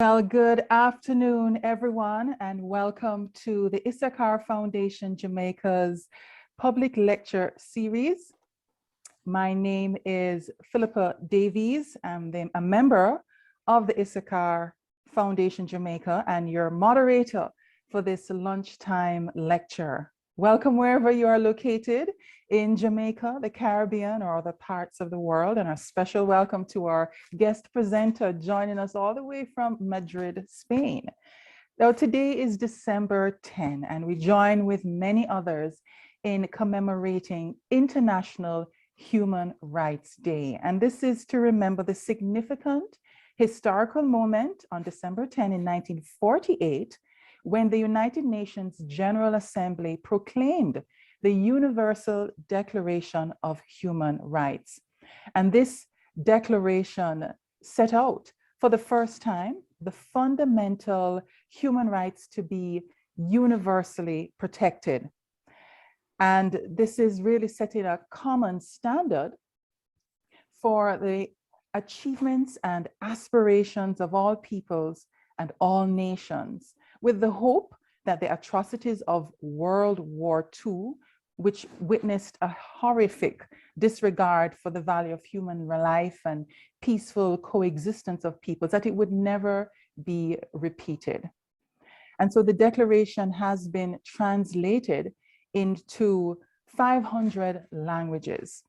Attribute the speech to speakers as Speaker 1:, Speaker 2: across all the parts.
Speaker 1: Well, good afternoon, everyone, and welcome to the Issachar Foundation Jamaica's public lecture series. My name is Philippa Davies. I'm a member of the Issachar Foundation Jamaica and your moderator for this lunchtime lecture. Welcome wherever you are located in Jamaica, the Caribbean, or other parts of the world, and a special welcome to our guest presenter joining us all the way from Madrid, Spain. Now, today is December 10, and we join with many others in commemorating International Human Rights Day. And this is to remember the significant historical moment on December 10 in 1948, when the United Nations General Assembly proclaimed the Universal Declaration of Human Rights. And this declaration set out for the first time the fundamental human rights to be universally protected. And this is really setting a common standard for the achievements and aspirations of all peoples and all nations, with the hope that the atrocities of World War II, which witnessed a horrific disregard for the value of human life and peaceful coexistence of peoples, that it would never be repeated. And so the declaration has been translated into 500 languages.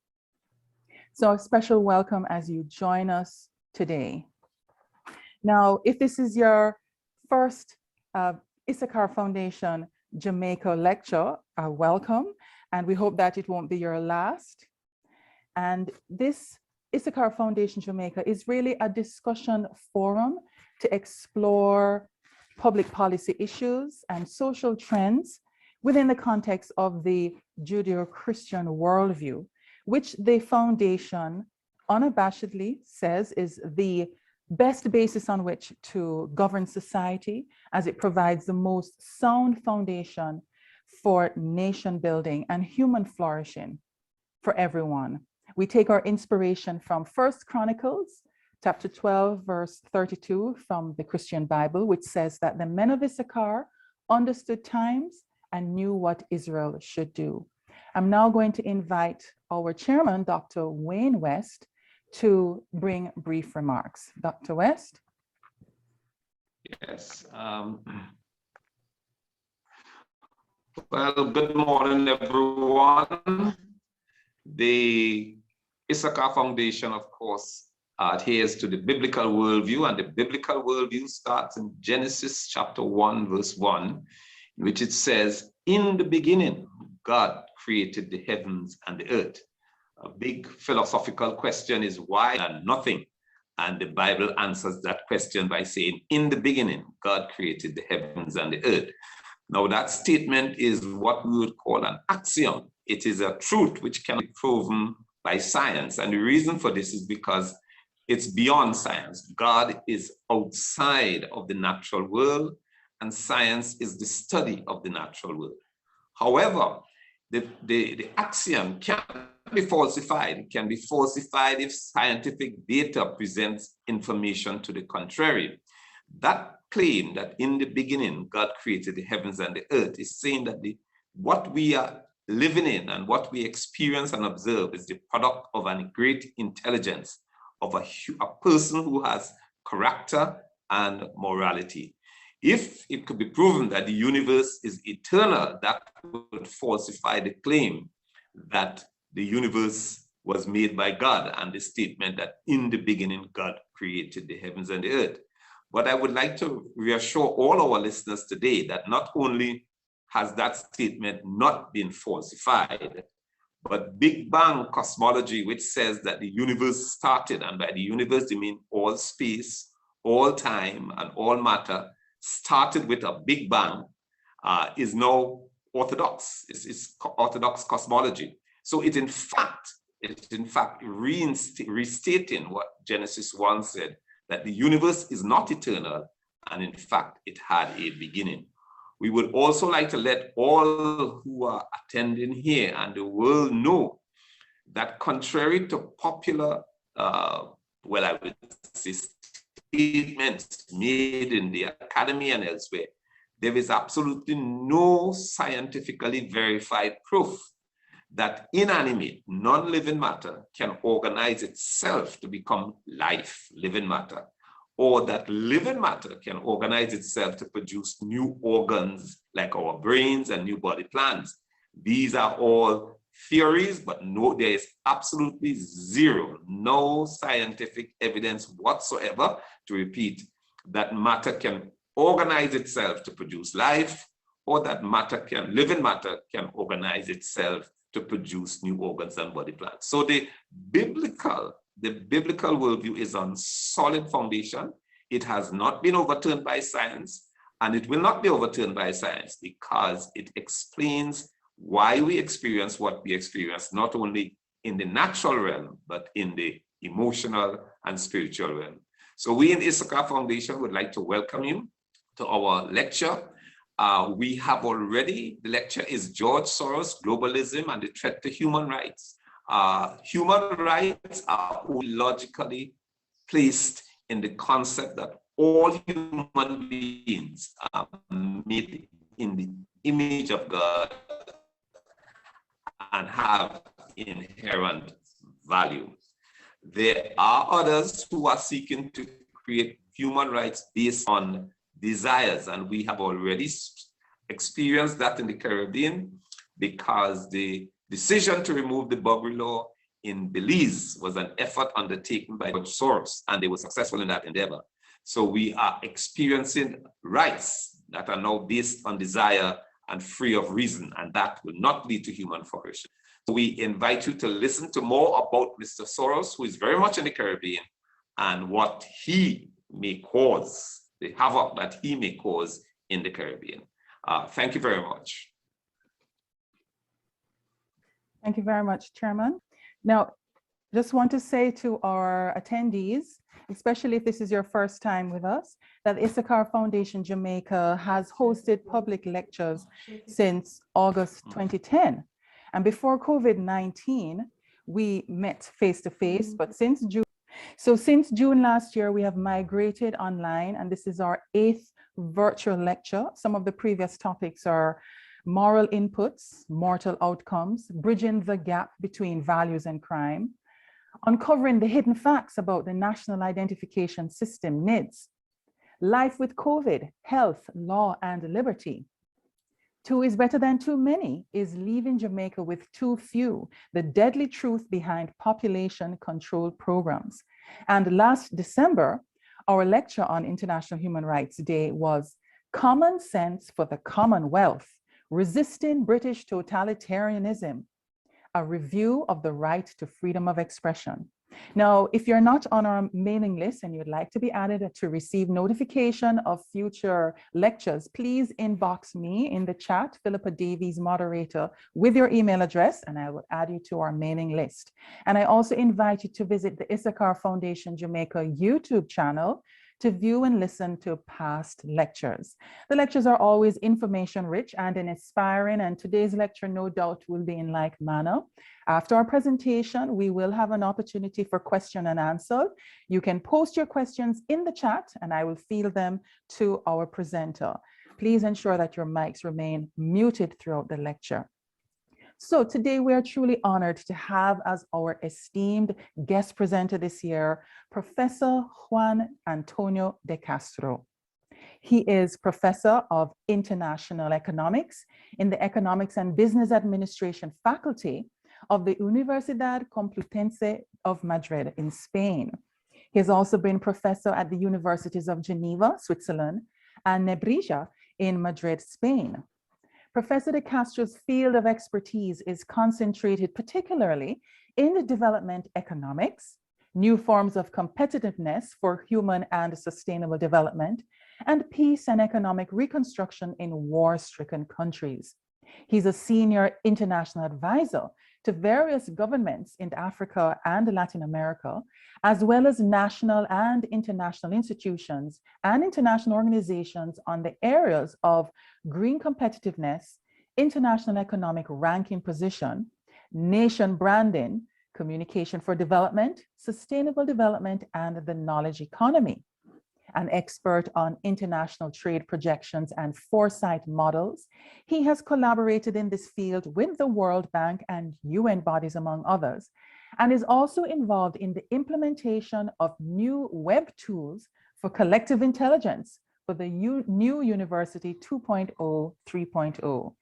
Speaker 1: So a special welcome as you join us today. Now, if this is your first Issachar Foundation Jamaica lecture, welcome, and we hope that it won't be your last. And this Issachar Foundation Jamaica is really a discussion forum to explore public policy issues and social trends within the context of the Judeo-Christian worldview, which the foundation unabashedly says is the best basis on which to govern society, as it provides the most sound foundation for nation building and human flourishing for everyone. We take our inspiration from 1 Chronicles chapter 12, verse 32 from the Christian Bible, which says that the men of Issachar understood times and knew what Israel should do. I'm now going to invite our chairman, Dr. Wayne West, to bring brief remarks. Dr. West?
Speaker 2: Yes. Well, good morning, everyone. The Issachar Foundation, of course, adheres to the biblical worldview, and the biblical worldview starts in Genesis chapter 1, verse 1, in which it says, "In the beginning, God created the heavens and the earth." A big philosophical question is why and nothing? And the Bible answers that question by saying, in the beginning, God created the heavens and the earth. Now that statement is what we would call an axiom. It is a truth which can be proven by science. And the reason for this is because it's beyond science. God is outside of the natural world, and science is the study of the natural world. However, the axiom can't be falsified. It can be falsified if scientific data presents information to the contrary. That claim that in the beginning God created the heavens and the earth is saying that what we are living in and what we experience and observe is the product of a great intelligence of a person who has character and morality. If it could be proven that the universe is eternal, that would falsify the claim that the universe was made by God and the statement that in the beginning God created the heavens and the earth. But I would like to reassure all our listeners today that not only has that statement not been falsified, but Big Bang cosmology, which says that the universe started, and by the universe they mean all space, all time, and all matter, started with a Big Bang, is now orthodox. It's orthodox cosmology. So it's in fact restating what Genesis 1 said, that the universe is not eternal, and in fact it had a beginning. We would also like to let all who are attending here and the world know that contrary to popular, well, I would say statements made in the academy and elsewhere, there is absolutely no scientifically verified proof that inanimate, non-living matter can organize itself to become life, living matter, or that living matter can organize itself to produce new organs like our brains and new body plans. These are all theories, but no, there is absolutely no scientific evidence whatsoever, to repeat, that matter can organize itself to produce life, or that living matter can organize itself to produce new organs and body plans. So the biblical worldview is on solid foundation. It has not been overturned by science, and it will not be overturned by science, because it explains why we experience what we experience, not only in the natural realm, but in the emotional and spiritual realm. So we in Issachar Foundation would like to welcome you to our lecture. We have already, the lecture is George Soros, Globalism and the Threat to Human Rights. Human rights are logically placed in the concept that all human beings are made in the image of God and have inherent value. There are others who are seeking to create human rights based on desires, and we have already experienced that in the Caribbean, because the decision to remove the Buggery law in Belize was an effort undertaken by George Soros, and they were successful in that endeavor. So we are experiencing rights that are now based on desire and free of reason, and that will not lead to human flourishing. So we invite you to listen to more about Mr. Soros, who is very much in the Caribbean, and what he may cause, the havoc that he may cause in the Caribbean. Thank you very much.
Speaker 1: Thank you very much, Chairman. Now, just want to say to our attendees, especially if this is your first time with us, that Issachar Foundation Jamaica has hosted public lectures since August 2010. And before COVID-19, we met face-to-face, but since June last year, we have migrated online, and this is our 8th virtual lecture. Some of the previous topics are moral inputs, mortal outcomes, bridging the gap between values and crime, uncovering the hidden facts about the National Identification System, NIDS, life with COVID, health, law, and liberty. Too is better than too many is leaving Jamaica with too few, the deadly truth behind population control programs. And last December, our lecture on International Human Rights Day was Common Sense for the Commonwealth, Resisting British Totalitarianism, a review of the right to freedom of expression. Now, if you're not on our mailing list and you'd like to be added to receive notification of future lectures, please inbox me in the chat, Philippa Davies, moderator, with your email address, and I will add you to our mailing list. And I also invite you to visit the Issachar Foundation Jamaica YouTube channel to view and listen to past lectures. The lectures are always information rich and inspiring, and today's lecture no doubt will be in like manner. After our presentation, we will have an opportunity for question and answer. You can post your questions in the chat and I will field them to our presenter. Please ensure that your mics remain muted throughout the lecture. So today we are truly honored to have as our esteemed guest presenter this year, Professor Juan Antonio de Castro. He is Professor of International Economics in the Economics and Business Administration faculty of the Universidad Complutense of Madrid in Spain. He has also been professor at the Universities of Geneva, Switzerland, and Nebrija in Madrid, Spain. Professor de Castro's field of expertise is concentrated particularly in the development economics, new forms of competitiveness for human and sustainable development, and peace and economic reconstruction in war-stricken countries. He's a senior international advisor to various governments in Africa and Latin America, as well as national and international institutions and international organizations on the areas of green competitiveness, international economic ranking position, nation branding, communication for development, sustainable development, and the knowledge economy. an expert on international trade projections and foresight models. He has collaborated in this field with the World Bank and UN bodies, among others, and is also involved in the implementation of new web tools for collective intelligence for the new University 2.0, 3.0.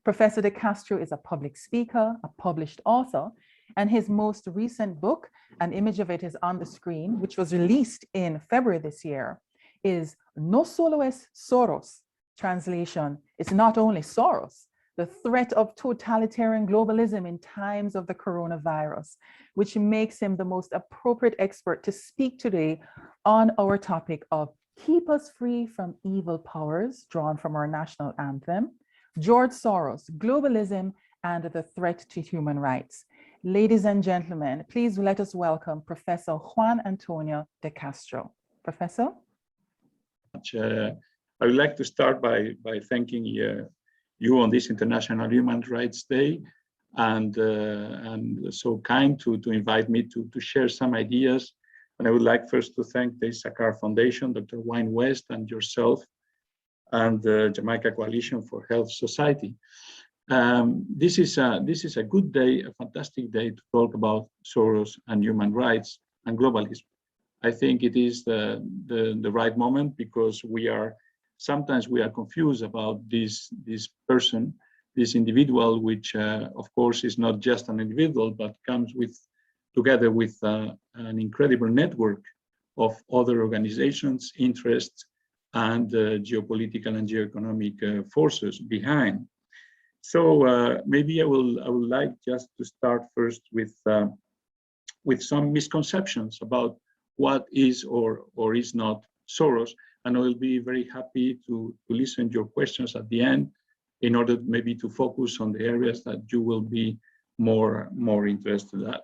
Speaker 1: Professor De Castro is a public speaker, a published author, and his most recent book, an image of it is on the screen, which was released in February this year, is No Solo es Soros. Translation, it's not only Soros, the threat of totalitarian globalism in times of the coronavirus, which makes him the most appropriate expert to speak today on our topic of Keep Us Free from Evil Powers, drawn from our national anthem, George Soros, Globalism, and the Threat to Human Rights. Ladies and gentlemen, please let us welcome Professor Juan Antonio De Castro. Professor?
Speaker 3: I would like to start by thanking you on this International Human Rights Day, and so kind to invite me to share some ideas. And I would like first to thank the Issachar Foundation, Dr. Wayne West, and yourself, and the Jamaica Coalition for Health Society. This is a good day, a fantastic day to talk about Soros and human rights and globalism. I think it is the right moment, because sometimes we are confused about this person, this individual, which of course is not just an individual, but comes together with an incredible network of other organizations, interests, and geopolitical and geoeconomic forces behind. So maybe I would like just to start first with some misconceptions about what is or is not Soros, and I will be very happy to listen to your questions at the end, in order maybe to focus on the areas that you will be more interested at.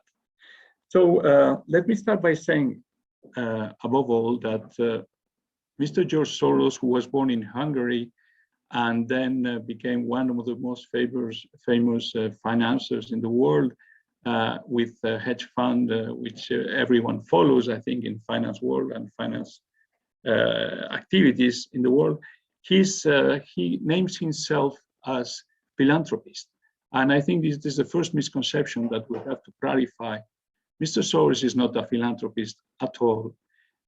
Speaker 3: So let me start by saying, above all, that Mr. George Soros, who was born in Hungary and then became one of the most famous financiers in the world, with a hedge fund, which everyone follows, I think, in finance world and finance activities in the world. He names himself as philanthropist. And I think this is the first misconception that we have to clarify. Mr. Soros is not a philanthropist at all.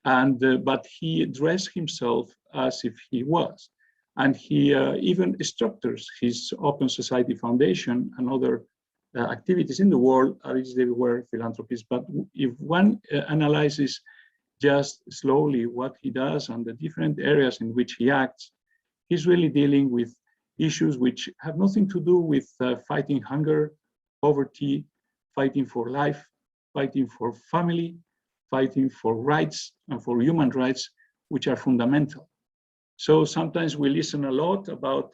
Speaker 3: But he dressed himself as if he was. And he even structures his Open Society Foundation and other activities in the world as if they were philanthropists. But if one analyzes just slowly what he does and the different areas in which he acts, he's really dealing with issues which have nothing to do with fighting hunger, poverty, fighting for life, fighting for family, fighting for rights and for human rights, which are fundamental. So sometimes we listen a lot about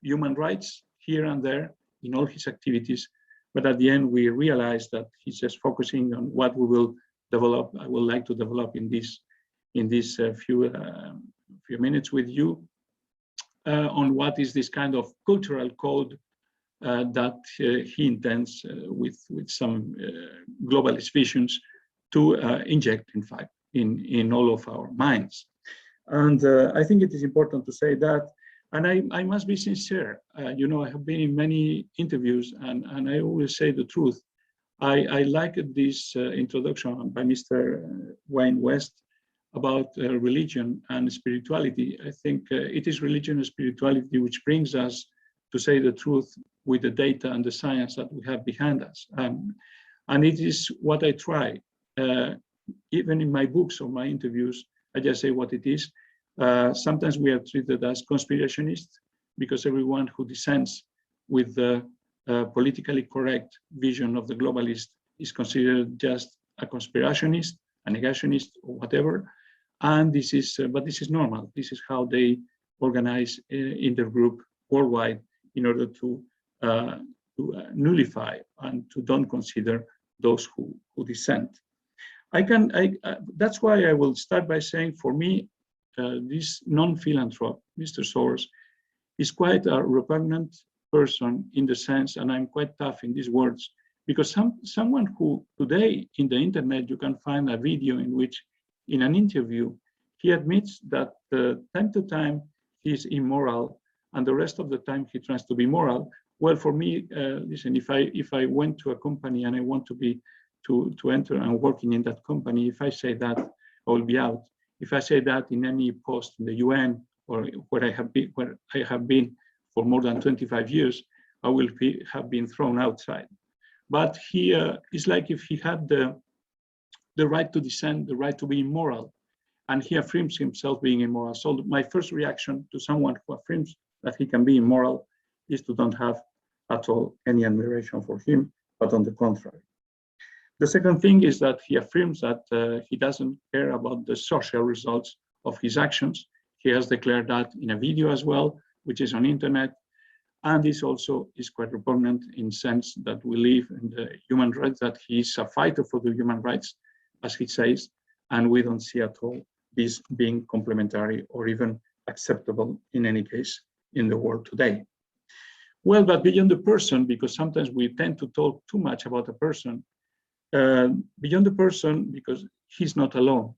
Speaker 3: human rights here and there in all his activities, but at the end we realize that he's just focusing on what we will develop. I would like to develop in this few minutes with you on what is this kind of cultural code that he intends with some globalist visions to inject, in fact, in all of our minds. And I think it is important to say that, and I must be sincere, you know, I have been in many interviews, and I always say the truth. I like this introduction by Mr. Wayne West about religion and spirituality. I think it is religion and spirituality which brings us to say the truth with the data and the science that we have behind us. And it is what I try. Even in my books or my interviews, I just say what it is. Sometimes we are treated as conspirationists because everyone who dissents with the politically correct vision of the globalist is considered just a conspirationist, a negationist, or whatever. And this is, but this is normal. This is how they organize in their group worldwide in order to nullify and to don't consider those who dissent. That's why I will start by saying, for me, this non-philanthrope, Mr. Soros, is quite a repugnant person in the sense, and I'm quite tough in these words, because someone who today in the internet, you can find a video in which, in an interview, he admits that time to time he's immoral, and the rest of the time he tries to be moral. Well, for me, listen, if I went to a company and I want to enter and working in that company, if I say that, I will be out. If I say that in any post in the UN or where I have been for more than 25 years, I will have been thrown outside. But he is like if he had the right to dissent, the right to be immoral, and he affirms himself being immoral. So my first reaction to someone who affirms that he can be immoral is to don't have at all any admiration for him, but on the contrary. The second thing is that he affirms that he doesn't care about the social results of his actions. He has declared that in a video as well, which is on internet. And this also is quite repugnant in sense that we live in the human rights, that he is a fighter for the human rights, as he says, and we don't see at all this being complementary or even acceptable in any case in the world today. Well, but beyond the person, because sometimes we tend to talk too much about a person, beyond the person, because he's not alone.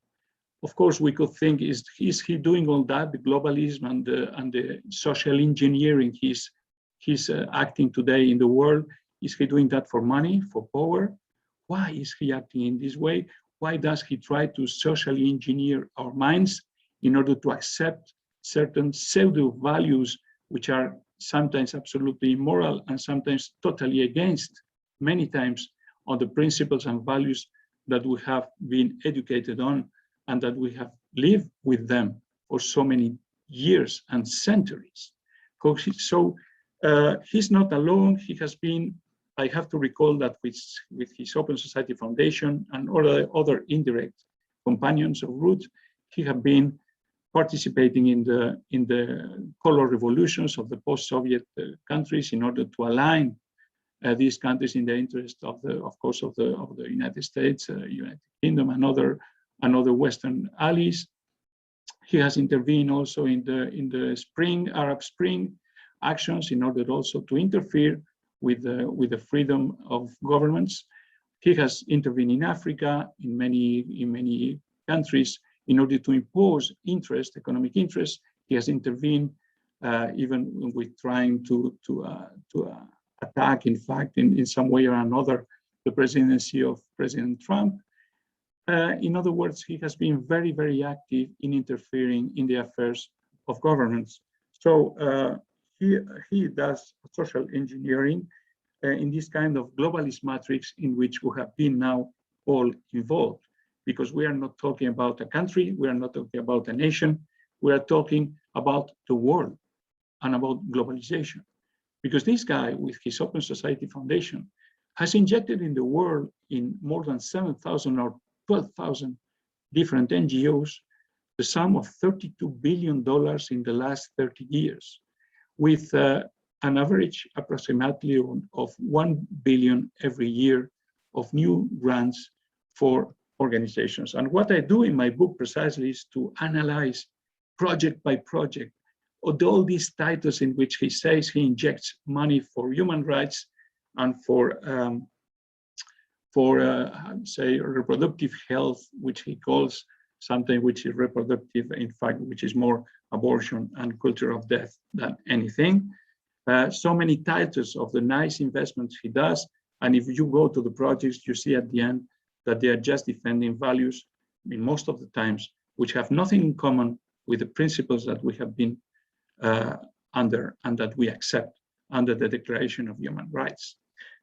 Speaker 3: Of course, we could think, is he doing all that, the globalism and the social engineering he's acting today in the world? Is he doing that for money, for power? Why is he acting in this way? Why does he try to socially engineer our minds in order to accept certain pseudo values, which are sometimes absolutely immoral and sometimes totally against, many times, on the principles and values that we have been educated on and that we have lived with them for so many years and centuries? So he's not alone. He has been, I have to recall that with his Open Society Foundation and other indirect companions of Root, he have been participating in the color revolutions of the post-Soviet countries in order to align these countries in the interest of the United States, United Kingdom, and other Western allies. He has intervened also in the Arab Spring actions in order also to interfere with the freedom of governments. He has intervened in Africa, in many countries, in order to impose economic interest. He has intervened even with trying to attack, in fact, in some way or another, the presidency of President Trump. In other words, he has been very, very active in interfering in the affairs of governments. So he does social engineering in this kind of globalist matrix in which we have been now all involved, because we are not talking about a country, we are not talking about a nation, we are talking about the world and about globalization. Because this guy with his Open Society Foundation has injected in the world in more than 7,000 or 12,000 different NGOs the sum of $32 billion in the last 30 years, with an average approximately of 1 billion every year of new grants for organizations. And what I do in my book precisely is to analyze project by project all these titles in which he says he injects money for human rights and for say reproductive health, which he calls something which is reproductive, in fact, which is more abortion and culture of death than anything. So many titles of the nice investments he does, and if you go to the projects, you see at the end that they are just defending values, in most of the times, which have nothing in common with the principles that we have been under and that we accept under the Declaration of Human Rights.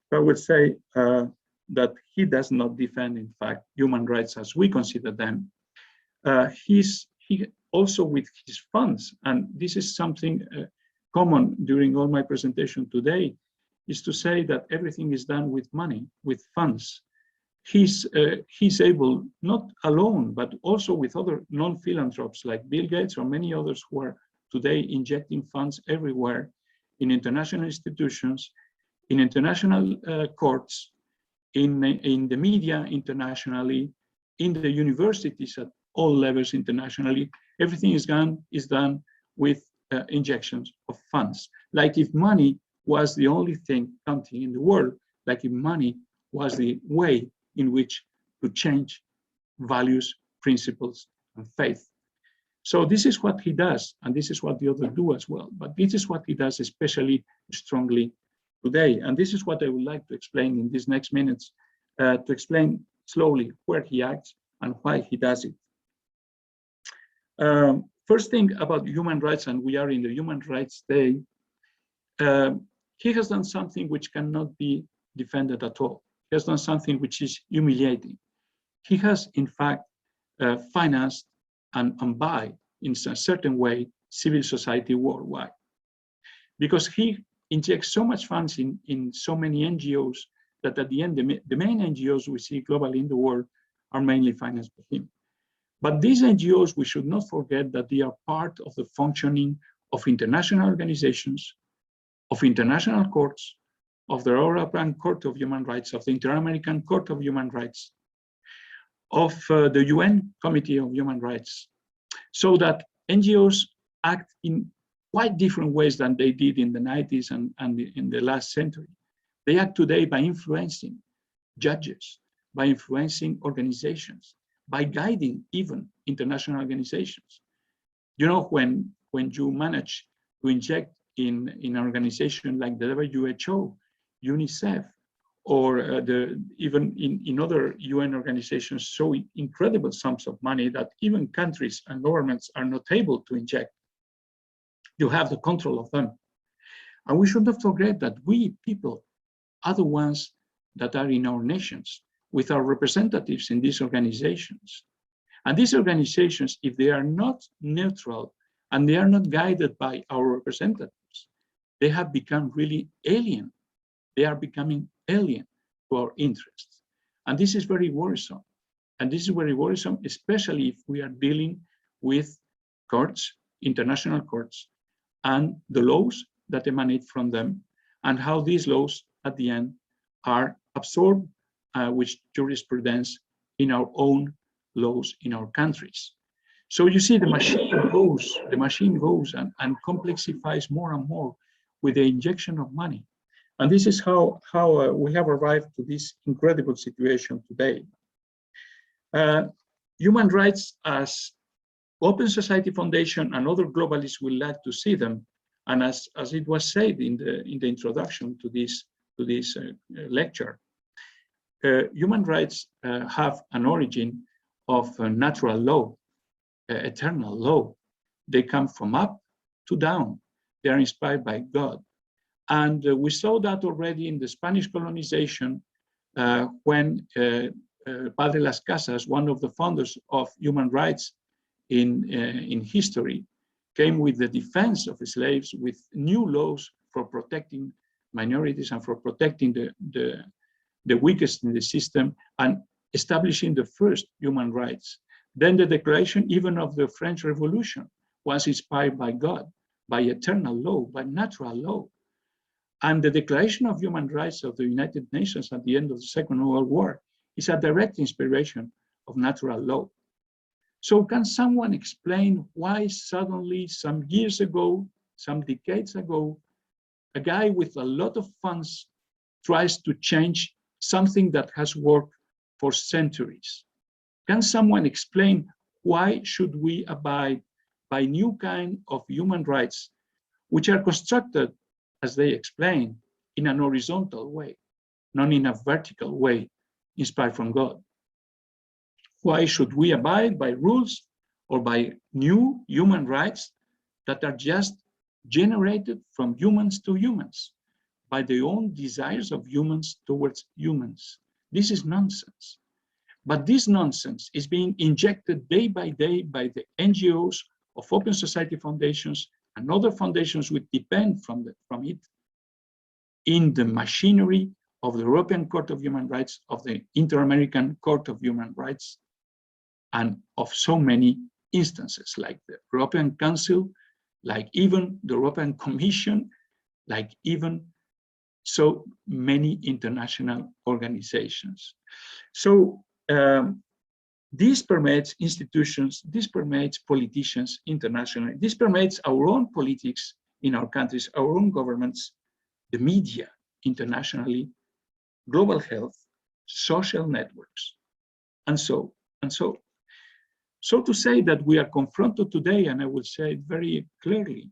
Speaker 3: So I would say that he does not defend, in fact, human rights as we consider them. He also with his funds, and this is something common during all my presentation today, is to say that everything is done with money, with funds. He's able, not alone, but also with other non-philanthropes like Bill Gates or many others who are today injecting funds everywhere in international institutions, in international courts, in the media internationally, in the universities at all levels internationally. Everything is done with injections of funds. Like if money was the only thing counting in the world, like if money was the way in which to change values, principles, and faith. So this is what he does, and this is what the others do as well. But this is what he does especially strongly today. And this is what I would like to explain in these next minutes, to explain slowly where he acts and why he does it. First thing about human rights, and we are in the Human Rights Day, he has done something which cannot be defended at all. He has done something which is humiliating. He has, in fact, financed and buy, in a certain way, civil society worldwide. Because he injects so much funds in so many NGOs that at the end, the main NGOs we see globally in the world are mainly financed by him. But these NGOs, we should not forget that they are part of the functioning of international organizations, of international courts, of the European Court of Human Rights, of the Inter-American Court of Human Rights, of the UN Committee of Human Rights, so that NGOs act in quite different ways than they did in the 90s and in the last century. They act today by influencing judges, by influencing organizations, by guiding even international organizations. You know, when you manage to inject in an organization like the WHO, UNICEF, or even in other UN organizations, so incredible sums of money that even countries and governments are not able to inject. You have the control of them. And we should not forget that we people are the ones that are in our nations with our representatives in these organizations. And these organizations, if they are not neutral and they are not guided by our representatives, they have become really alien. They are becoming alien to our interests. And this is very worrisome. And this is very worrisome, especially if we are dealing with courts, international courts, and the laws that emanate from them, and how these laws at the end are absorbed with jurisprudence in our own laws in our countries. So you see, the machine goes and complexifies more and more with the injection of money. And this is how we have arrived to this incredible situation today. Human rights, as Open Society Foundation and other globalists would like to see them, and as it was said in the introduction to this lecture, human rights have an origin of natural law, eternal law. They come from up to down. They are inspired by God. And we saw that already in the Spanish colonization when Padre Las Casas, one of the founders of human rights in history, came with the defense of slaves with new laws for protecting minorities and for protecting the weakest in the system and establishing the first human rights. Then the declaration even of the French Revolution was inspired by God, by eternal law, by natural law. And the Declaration of Human Rights of the United Nations at the end of the Second World War is a direct inspiration of natural law. So can someone explain why suddenly some years ago, some decades ago, a guy with a lot of funds tries to change something that has worked for centuries? Can someone explain why should we abide by new kind of human rights, which are constructed, as they explain, in an horizontal way, not in a vertical way, inspired from God? Why should we abide by rules or by new human rights that are just generated from humans to humans, by their own desires of humans towards humans? This is nonsense. But this nonsense is being injected day by day by the NGOs of Open Society Foundations and other foundations which depend from it in the machinery of the European Court of Human Rights, of the Inter-American Court of Human Rights, and of so many instances like the European Council, like even the European Commission, like even so many international organizations. So this permeates institutions, this permeates politicians internationally, this permeates our own politics in our countries, our own governments, the media internationally, global health, social networks, and so. So to say that we are confronted today, and I will say it very clearly,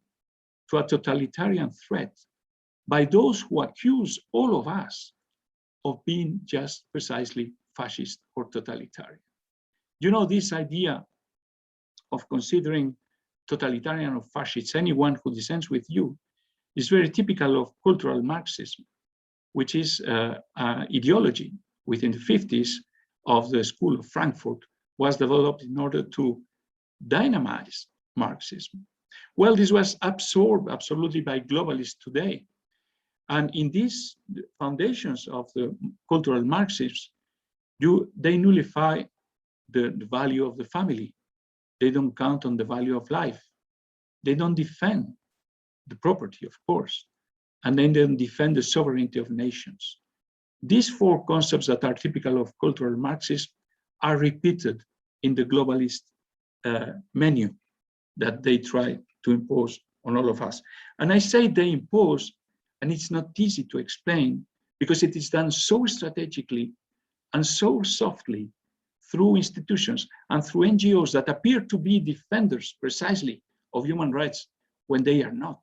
Speaker 3: to a totalitarian threat by those who accuse all of us of being just precisely fascist or totalitarian. You know, this idea of considering totalitarian or fascists anyone who dissents with you is very typical of cultural Marxism, which is ideology within the 50s of the School of Frankfurt, was developed in order to dynamize Marxism. Well, this was absorbed absolutely by globalists today. And in these foundations of the cultural Marxism, they nullify the value of the family. They don't count on the value of life. They don't defend the property, of course, and then they don't defend the sovereignty of nations. These four concepts that are typical of cultural Marxism are repeated in the globalist menu that they try to impose on all of us. And I say they impose, and it's not easy to explain because it is done so strategically and so softly through institutions and through NGOs that appear to be defenders precisely of human rights when they are not.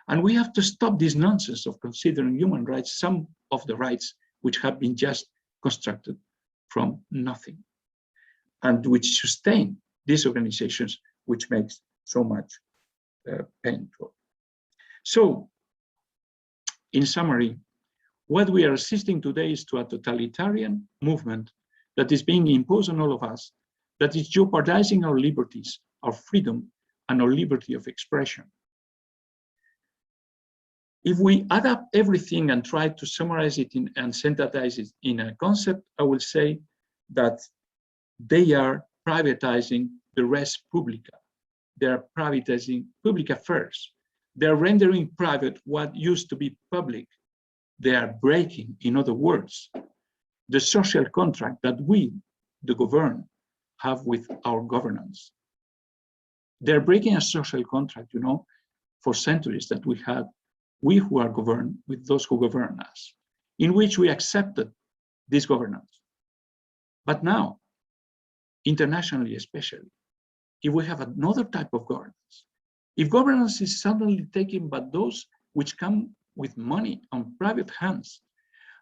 Speaker 3: And we have to stop this nonsense of considering human rights some of the rights which have been just constructed from nothing and which sustain these organizations, which makes so much painful. So, in summary, what we are assisting today is to a totalitarian movement that is being imposed on all of us, that is jeopardizing our liberties, our freedom, and our liberty of expression. If we add up everything and try to summarize it and synthesize it in a concept, I will say that they are privatizing the Res Publica. They are privatizing public affairs. They are rendering private what used to be public. They are breaking, in other words, the social contract that we, the governed, have with our governance. They're breaking a social contract, you know, for centuries that we had, we who are governed with those who govern us, in which we accepted this governance. But now, internationally especially, if we have another type of governance, if governance is suddenly taken by those which come with money on private hands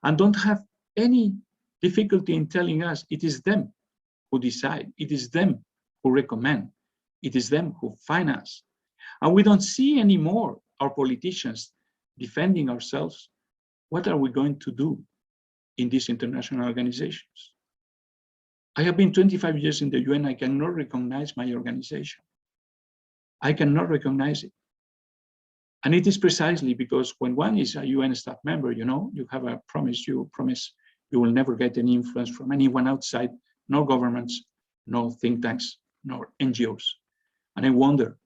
Speaker 3: and don't have any difficulty in telling us it is them who decide, it is them who recommend, it is them who finance, and we don't see anymore our politicians defending ourselves, what are we going to do in these international organizations? I have been 25 years in the UN. I cannot recognize my organization. I cannot recognize it. And it is precisely because when one is a UN staff member, you know, you have a promise, you promise you will never get any influence from anyone outside, no governments, no think tanks, nor NGOs. And I wonder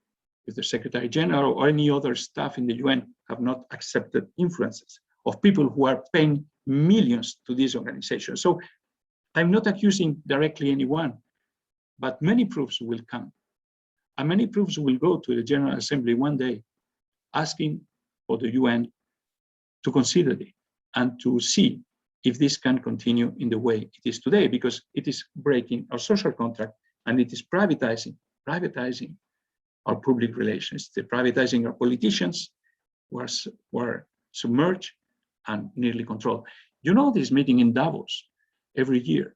Speaker 3: if the Secretary General or any other staff in the UN have not accepted influences of people who are paying millions to these organizations. So I'm not accusing directly anyone, but many proofs will come. And many proofs will go to the General Assembly one day, asking for the UN to consider it and to see if this can continue in the way it is today, because it is breaking our social contract and it is privatizing our public relations. They're privatizing our politicians who are submerged and nearly controlled. You know, this meeting in Davos every year,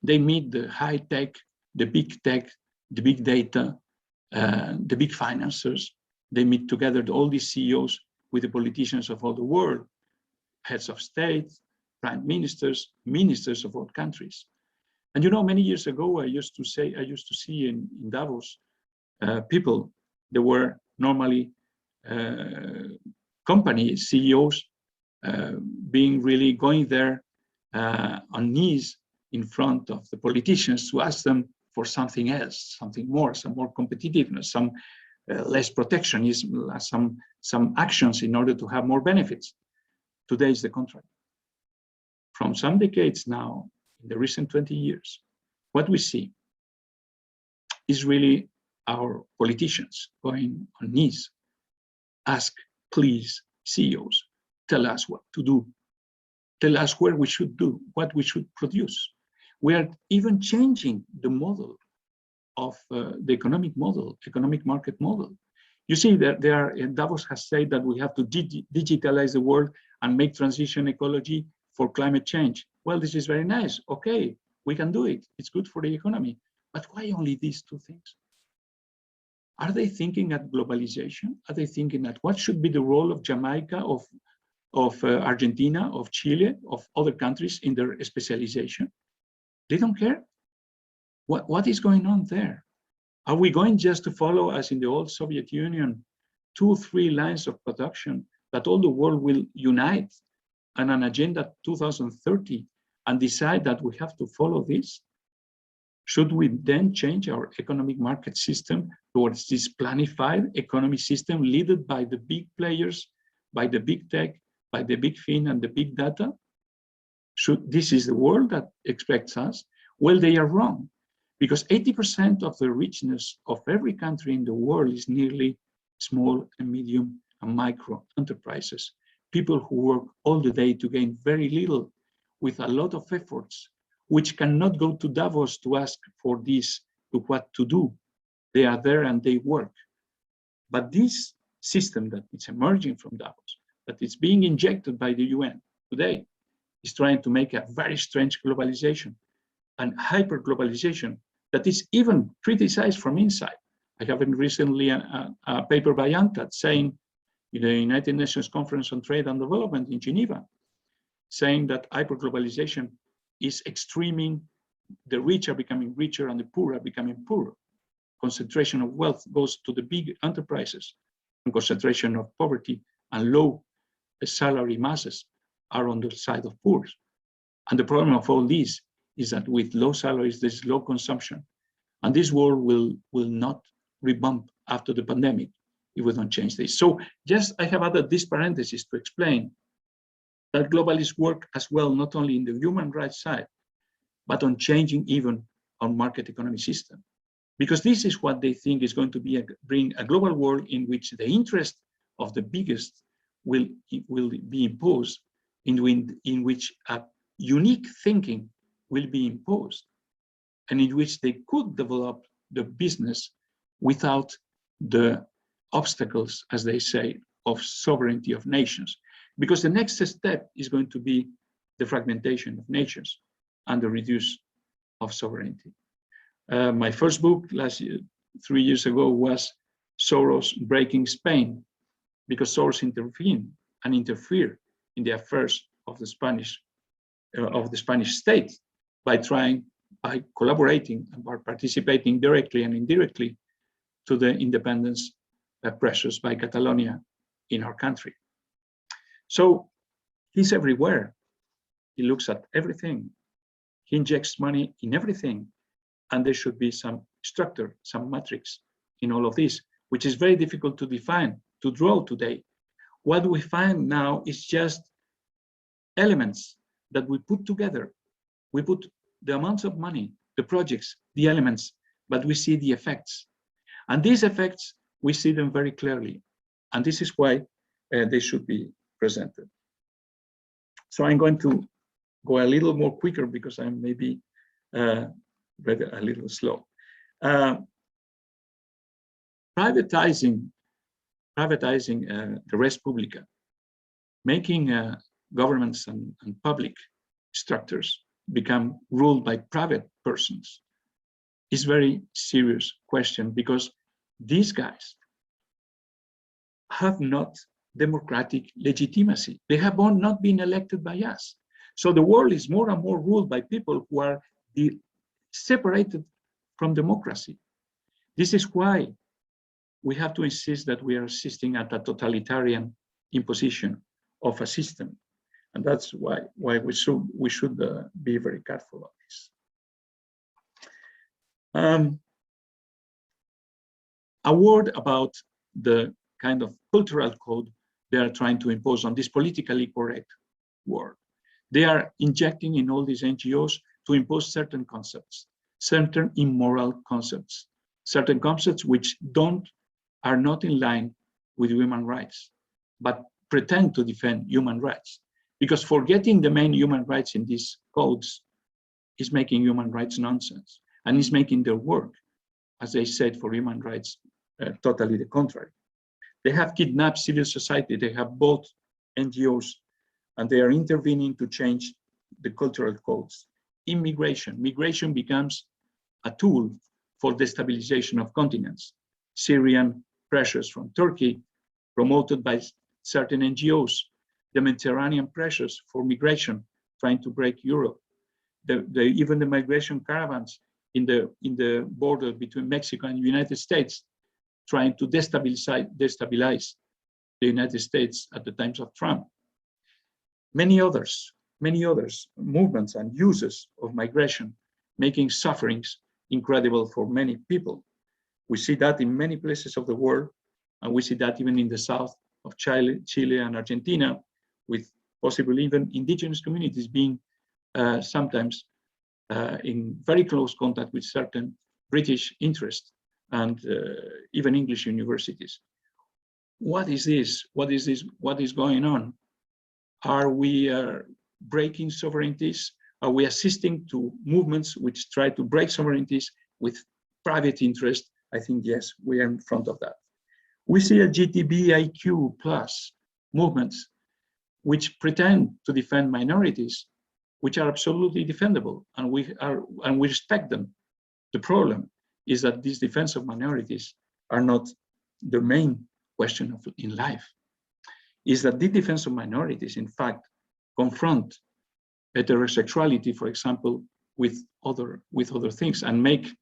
Speaker 3: they meet the high tech, the big tech, the big data, the big financiers. They meet together, all these CEOs with the politicians of all the world, heads of state, prime ministers, ministers of all countries. And you know, many years ago, I used to see in Davos, people, there were normally company CEOs being really going there on knees in front of the politicians to ask them for something else, something more, some more competitiveness, some less protectionism, some actions in order to have more benefits. Today is the contrary. From some decades now, in the recent 20 years, what we see is really our politicians going on knees, ask, please, CEOs, tell us what to do, tell us where we should do, what we should produce. We are even changing the model of the economic market model. You see, Davos has said that we have to digitalize the world and make transition ecology for climate change. Well, this is very nice. Okay, we can do it. It's good for the economy. But why only these two things? Are they thinking at globalization? Are they thinking at what should be the role of Jamaica, of Argentina, of Chile, of other countries in their specialization? They don't care. What is going on there? Are we going just to follow, as in the old Soviet Union, 2-3 lines of production that all the world will unite on an agenda 2030 and decide that we have to follow this? Should we then change our economic market system towards this planified economic system led by the big players, by the big tech, by the big fin and the big data? This is the world that expects us? Well, they are wrong, because 80% of the richness of every country in the world is nearly small and medium and micro enterprises, people who work all the day to gain very little with a lot of efforts, which cannot go to Davos to ask for this, to what to do. They are there and they work. But this system that is emerging from Davos, that is being injected by the UN today, is trying to make a very strange globalization and hyper-globalization that is even criticized from inside. I have recently a paper by UNCTAD saying, in the United Nations Conference on Trade and Development in Geneva, saying that hyper-globalization is extreming, the rich are becoming richer and the poor are becoming poorer. Concentration of wealth goes to the big enterprises, and concentration of poverty and low salary masses are on the side of poor. And the problem of all this is that with low salaries, there's low consumption. And this world will not rebound after the pandemic if we don't change this. So just I have added this parenthesis to explain that globalists work as well, not only in the human rights side, but on changing even our market economy system. Because this is what they think is going to bring a global world in which the interest of the biggest will be imposed, in which a unique thinking will be imposed, and in which they could develop the business without the obstacles, as they say, of sovereignty of nations. Because the next step is going to be the fragmentation of nations and the reduce of sovereignty. My first book 3 years ago was Soros Breaking Spain, because Soros intervened and interfered in the affairs of the Spanish state by collaborating and by participating directly and indirectly to the independence pressures by Catalonia in our country. So he's everywhere. He looks at everything. He injects money in everything. And there should be some structure, some matrix in all of this, which is very difficult to define, to draw today. What we find now is just elements that we put together. We put the amounts of money, the projects, the elements, but we see the effects. And these effects, we see them very clearly. And this is why they should be presented. So I'm going to go a little more quicker because I'm maybe a little slow. Privatizing the Res Publica, making governments and public structures become ruled by private persons is very serious question, because these guys have not democratic legitimacy. They have not been elected by us. So the world is more and more ruled by people who are separated from democracy. This is why we have to insist that we are assisting at a totalitarian imposition of a system. And that's why we should be very careful of this. A word about the kind of cultural code they are trying to impose on this politically correct world. They are injecting in all these NGOs to impose certain concepts, certain immoral concepts, certain concepts which are not in line with human rights, but pretend to defend human rights. Because forgetting the main human rights in these codes is making human rights nonsense and is making their work, as they said, for human rights, totally the contrary. They have kidnapped civil society, they have bought NGOs, and they are intervening to change the cultural codes. Migration becomes a tool for destabilization of continents. Syrian pressures from Turkey, promoted by certain NGOs, the Mediterranean pressures for migration, trying to break Europe, even the migration caravans in the border between Mexico and the United States, trying to destabilize the United States at the times of Trump. Many others movements and uses of migration, making sufferings incredible for many people. We see that in many places of the world, and we see that even in the south of Chile and Argentina, with possibly even indigenous communities being sometimes in very close contact with certain British interests and even English universities. What is this? What is this? What is going on? Are we breaking sovereignties? Are we assisting to movements which try to break sovereignties with private interest? I think, yes, we are in front of that. We see LGBTIQ plus movements which pretend to defend minorities, which are absolutely defendable, and we respect them. The problem is that this defense of minorities are not the main question in life. Is that the defense of minorities, in fact, confront heterosexuality, for example, with other things, and make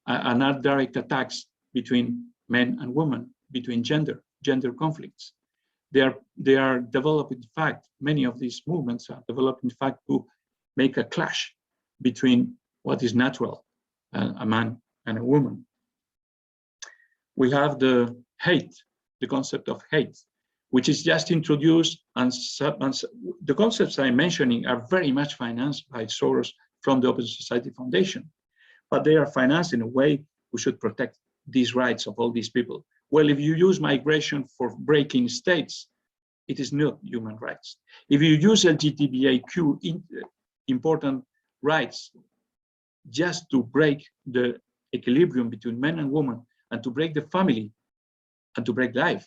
Speaker 3: not direct attacks between men and women, between gender conflicts. They are developed, in fact, many of these movements are developed, in fact, to make a clash between what is natural, a man and a woman. We have the concept of hate, which is just introduced, and the concepts I'm mentioning are very much financed by Soros from the Open Society Foundation, but they are financed in a way we should protect these rights of all these people. Well, if you use migration for breaking states, it is not human rights. If you use LGBTIQ important rights just to break the equilibrium between men and women, and to break the family, and to break life,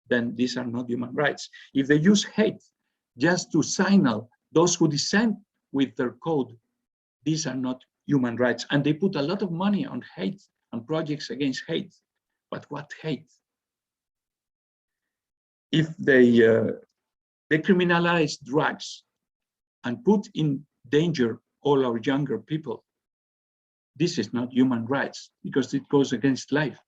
Speaker 3: then these are not human rights. If they use hate just to signal those who dissent with their code, these are not human rights. And they put a lot of money on hate and projects against hate. But what hate? If they criminalize drugs and put in danger all our younger people, this is not human rights, because it goes against life.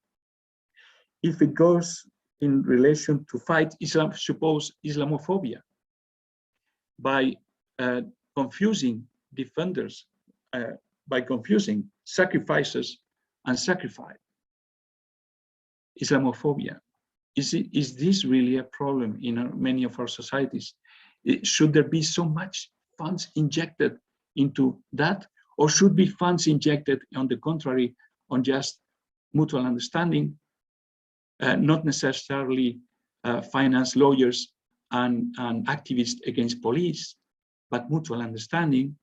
Speaker 3: If it goes in relation to fight Islamophobia by confusing defenders, by confusing sacrifices and sacrifice. Islamophobia. Is this really a problem in many of our societies? Should there be so much funds injected into that, or should be funds injected, on the contrary, on just mutual understanding, not necessarily finance lawyers and activists against police, but mutual understanding?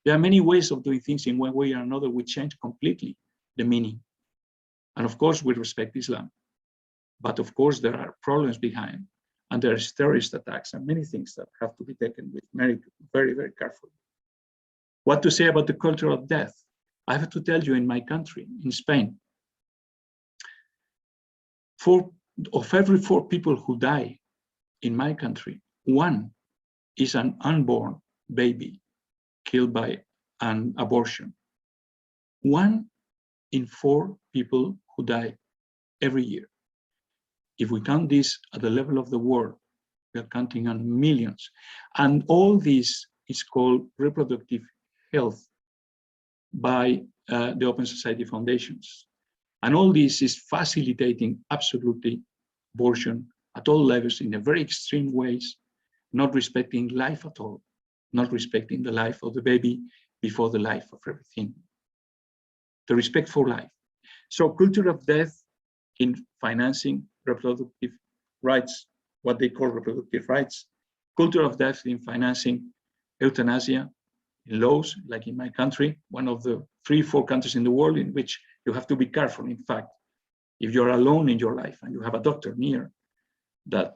Speaker 3: There are many ways of doing things. In one way or another, we change completely the meaning. And of course, we respect Islam. But of course, there are problems behind, and there's terrorist attacks and many things that have to be taken with very, very carefully. What to say about the culture of death? I have to tell you, in my country, in Spain, of every 4 people who die in my country, 1 is an unborn baby killed by an abortion. 1 in 4 people who die every year. If we count this at the level of the world, we are counting on millions. And all this is called reproductive health by the Open Society Foundations. And all this is facilitating absolutely abortion at all levels in a very extreme ways, not respecting life at all, not respecting the life of the baby before the life of everything. The respect for life. So culture of death in financing reproductive rights, what they call reproductive rights, culture of death in financing euthanasia, laws, like in my country, one of the 3-4 countries in the world in which you have to be careful. In fact, if you're alone in your life and you have a doctor near, that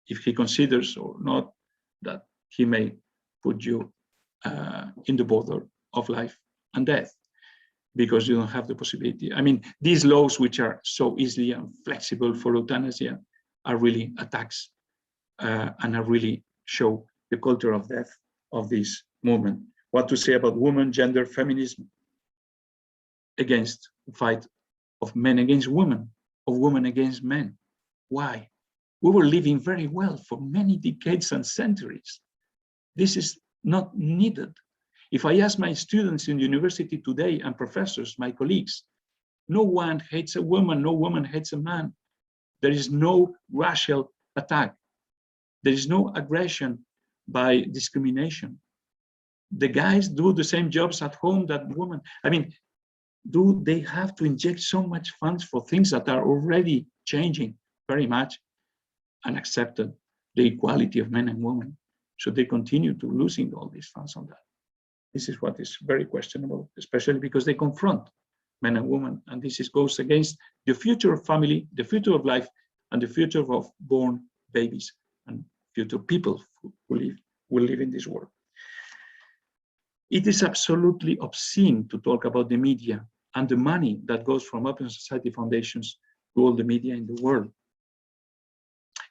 Speaker 3: if he considers or not, that he may put you in the border of life and death, because you don't have the possibility. I mean, these laws, which are so easily and flexible for euthanasia, are really attacks and are really show the culture of death of this movement. What to say about women, gender, feminism, against the fight of men against women, of women against men. Why? We were living very well for many decades and centuries. This is not needed. If I ask my students in the university today and professors, my colleagues, no one hates a woman, no woman hates a man. There is no racial attack. There is no aggression by discrimination. The guys do the same jobs at home that women. I mean, do they have to inject so much funds for things that are already changing very much and accepted the equality of men and women? Should they continue to losing all these funds on that? This is what is very questionable, especially because they confront men and women, and this goes against the future of family, the future of life, and the future of born babies and future people who will live in this world. It is absolutely obscene to talk about the media and the money that goes from Open Society foundations to all the media in the world.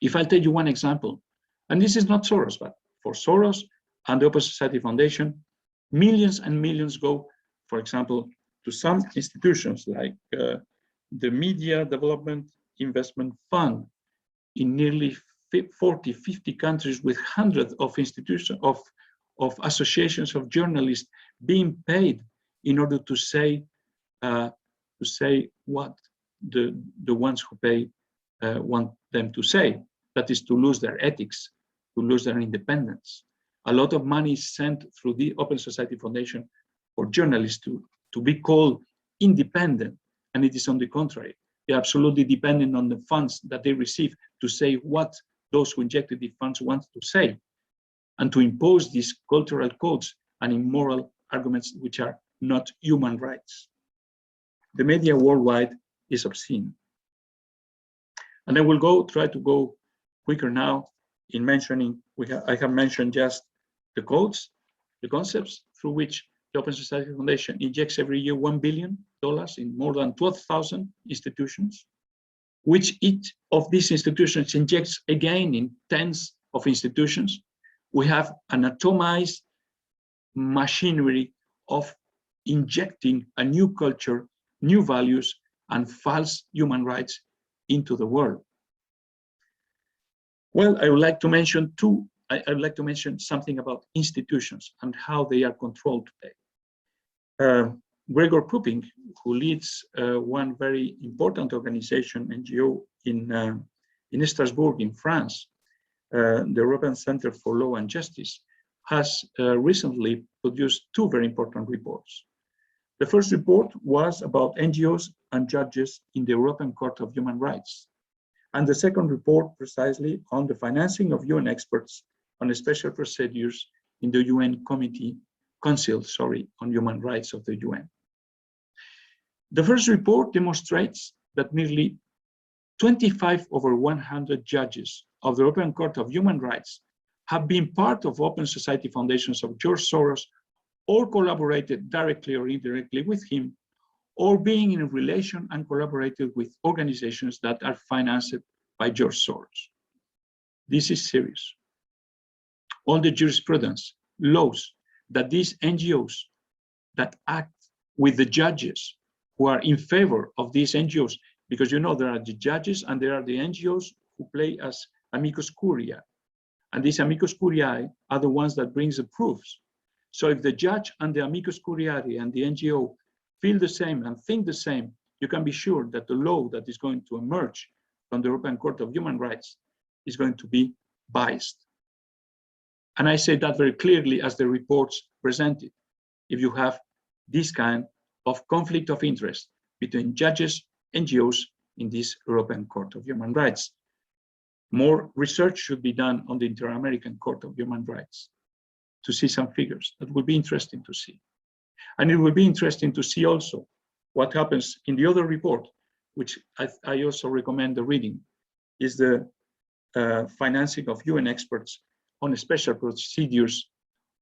Speaker 3: If I'll tell you one example, and this is not Soros, but for Soros and the Open Society Foundation, millions and millions go, for example, to some institutions like the Media Development Investment Fund in nearly 40, 50 countries, with hundreds of institutions, of associations of journalists being paid in order to say what the ones who pay want them to say. That is to lose their ethics, to lose their independence. A lot of money is sent through the Open Society Foundation for journalists to be called independent, and it is on the contrary. They're absolutely dependent on the funds that they receive to say what those who injected the funds want to say, and to impose these cultural codes and immoral arguments which are not human rights. The media worldwide is obscene. And I will try to go quicker now in mentioning, I have mentioned just the codes, the concepts through which the Open Society Foundation injects every year $1 billion in more than 12,000 institutions, which each of these institutions injects again in tens of institutions. We have an atomized machinery of injecting a new culture, new values, and false human rights into the world. Well, I would like to mention something about institutions and how they are controlled today. Gregor Pouping, who leads one very important organization, NGO, in Strasbourg, in France, the European Center for Law and Justice, has recently produced two very important reports. The first report was about NGOs and judges in the European Court of Human Rights. And the second report precisely on the financing of UN experts on special procedures in the UN Council on Human Rights of the UN. The first report demonstrates that nearly 25 over 100 judges of the European Court of Human Rights have been part of Open Society foundations of George Soros, or collaborated directly or indirectly with him, or being in a relation and collaborated with organizations that are financed by George Soros. This is serious. All the jurisprudence, laws that these NGOs that act with the judges who are in favor of these NGOs, because you know there are the judges and there are the NGOs who play as amicus curiae. And these amicus curiae are the ones that brings the proofs. So if the judge and the amicus curiae and the NGO feel the same and think the same, you can be sure that the law that is going to emerge from the European Court of Human Rights is going to be biased. And I say that very clearly as the reports presented. If you have this kind of conflict of interest between judges, NGOs in this European Court of Human Rights, more research should be done on the Inter-American Court of Human Rights. to see some figures. That will be interesting to see. And it will be interesting to see also what happens in the other report, which I also recommend the reading, is the financing of UN experts on special procedures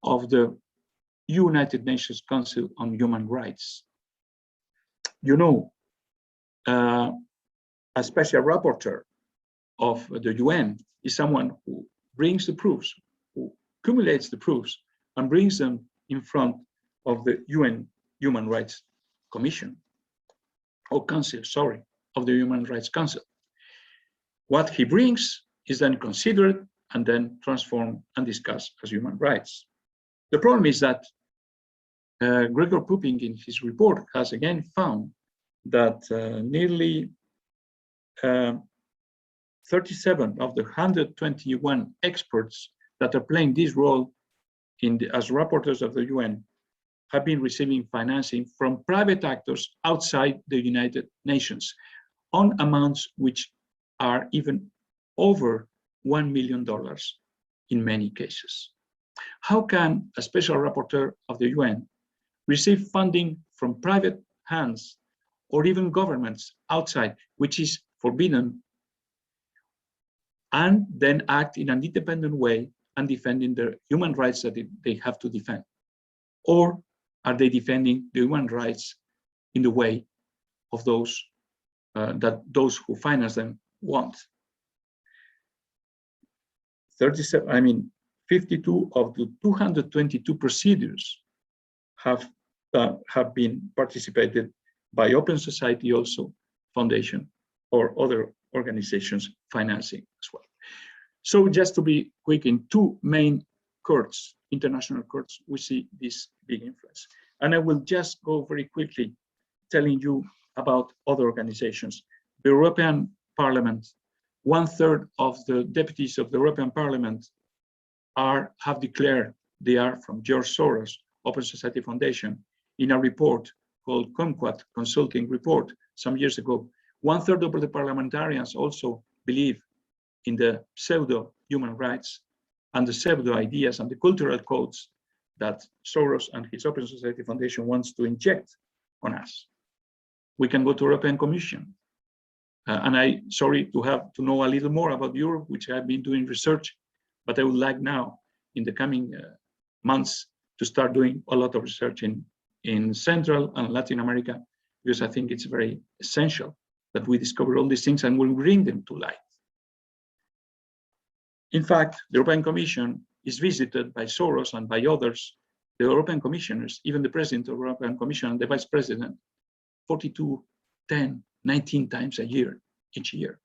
Speaker 3: of the United Nations Council on Human Rights. You know, a special rapporteur of the UN is someone who brings the proofs, who accumulates the proofs and brings them in front of the UN Human Rights Commission, or Council, sorry, of the Human Rights Council. What he brings is then considered and then transformed and discussed as human rights. The problem is that Gregor Puping in his report has again found that nearly 37 of the 121 experts that are playing this role as rapporteurs of the UN have been receiving financing from private actors outside the United Nations on amounts which are even over $1 million in many cases. How can a special rapporteur of the UN receive funding from private hands or even governments outside, which is forbidden, and then act in an independent way and defending the human rights that they have to defend? Or are they defending the human rights in the way of those that those who finance them want? 52 of the 222 procedures have been participated by Open Society also Foundation or other organizations financing as well. So just to be quick, in two main courts, international courts, we see this big influence. And I will just go very quickly telling you about other organizations. The European Parliament, 1/3 of the deputies of the European Parliament have declared they are from George Soros, Open Society Foundation, in a report called Confront Consulting Report some years ago. 1/3 of the parliamentarians also believe in the pseudo human rights and the pseudo ideas and the cultural codes that Soros and his Open Society Foundation wants to inject on us. We can go to European Commission. And sorry to have to know a little more about Europe, which I've been doing research, but I would like now in the coming months to start doing a lot of research in Central and Latin America, because I think it's very essential that we discover all these things and we'll bring them to light. In fact, the European Commission is visited by Soros and by others, the European commissioners, even the president of the European Commission and the vice president, 42, 10, 19 times a year, each year.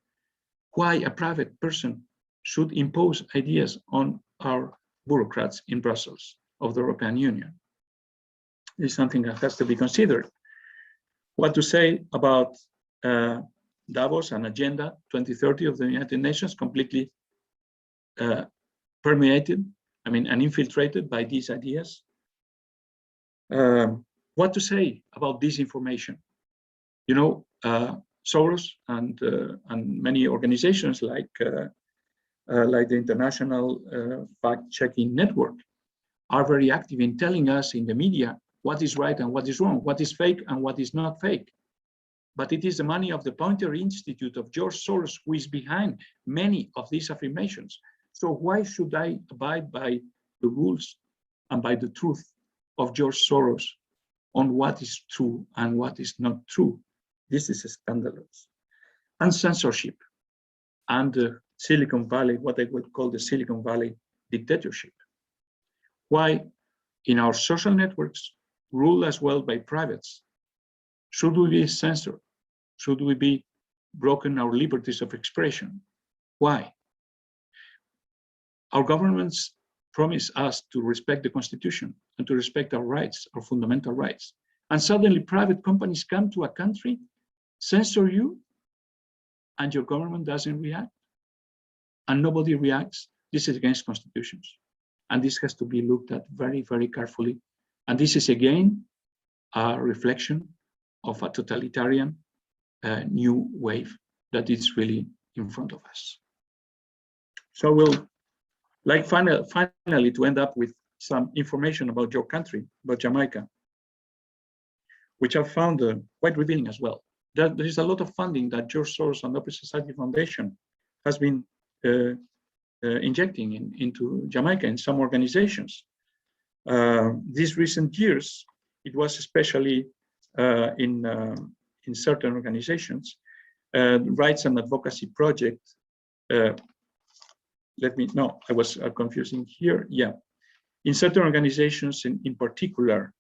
Speaker 3: Why a private person should impose ideas on our bureaucrats in Brussels of the European Union? This is something that has to be considered. What to say about Davos and Agenda 2030 of the United Nations, completely permeated, and infiltrated by these ideas. What to say about disinformation? You know, Soros and many organizations like the International Fact-Checking Network are very active in telling us in the media what is right and what is wrong, what is fake and what is not fake. But it is the money of the Poynter Institute of George Soros who is behind many of these affirmations. So why should I abide by the rules and by the truth of George Soros on what is true and what is not true? This is scandalous. And censorship and the Silicon Valley, what I would call the Silicon Valley dictatorship. Why in our social networks, ruled as well by privates, should we be censored? Should we be broken our liberties of expression? Why? Our governments promise us to respect the Constitution and to respect our rights, our fundamental rights. And suddenly private companies come to a country, censor you, and your government doesn't react. And nobody reacts. This is against constitutions. And this has to be looked at very, very carefully. And this is again a reflection of a totalitarian new wave that is really in front of us. So we'll like finally to end up with some information about your country, about Jamaica, which I found quite revealing as well. There is a lot of funding that George Soros and Open Society Foundation has been injecting into Jamaica in some organizations. These recent years, it was especially in certain organizations, rights and advocacy project. I was confusing here. Yeah, in certain organizations, in particular,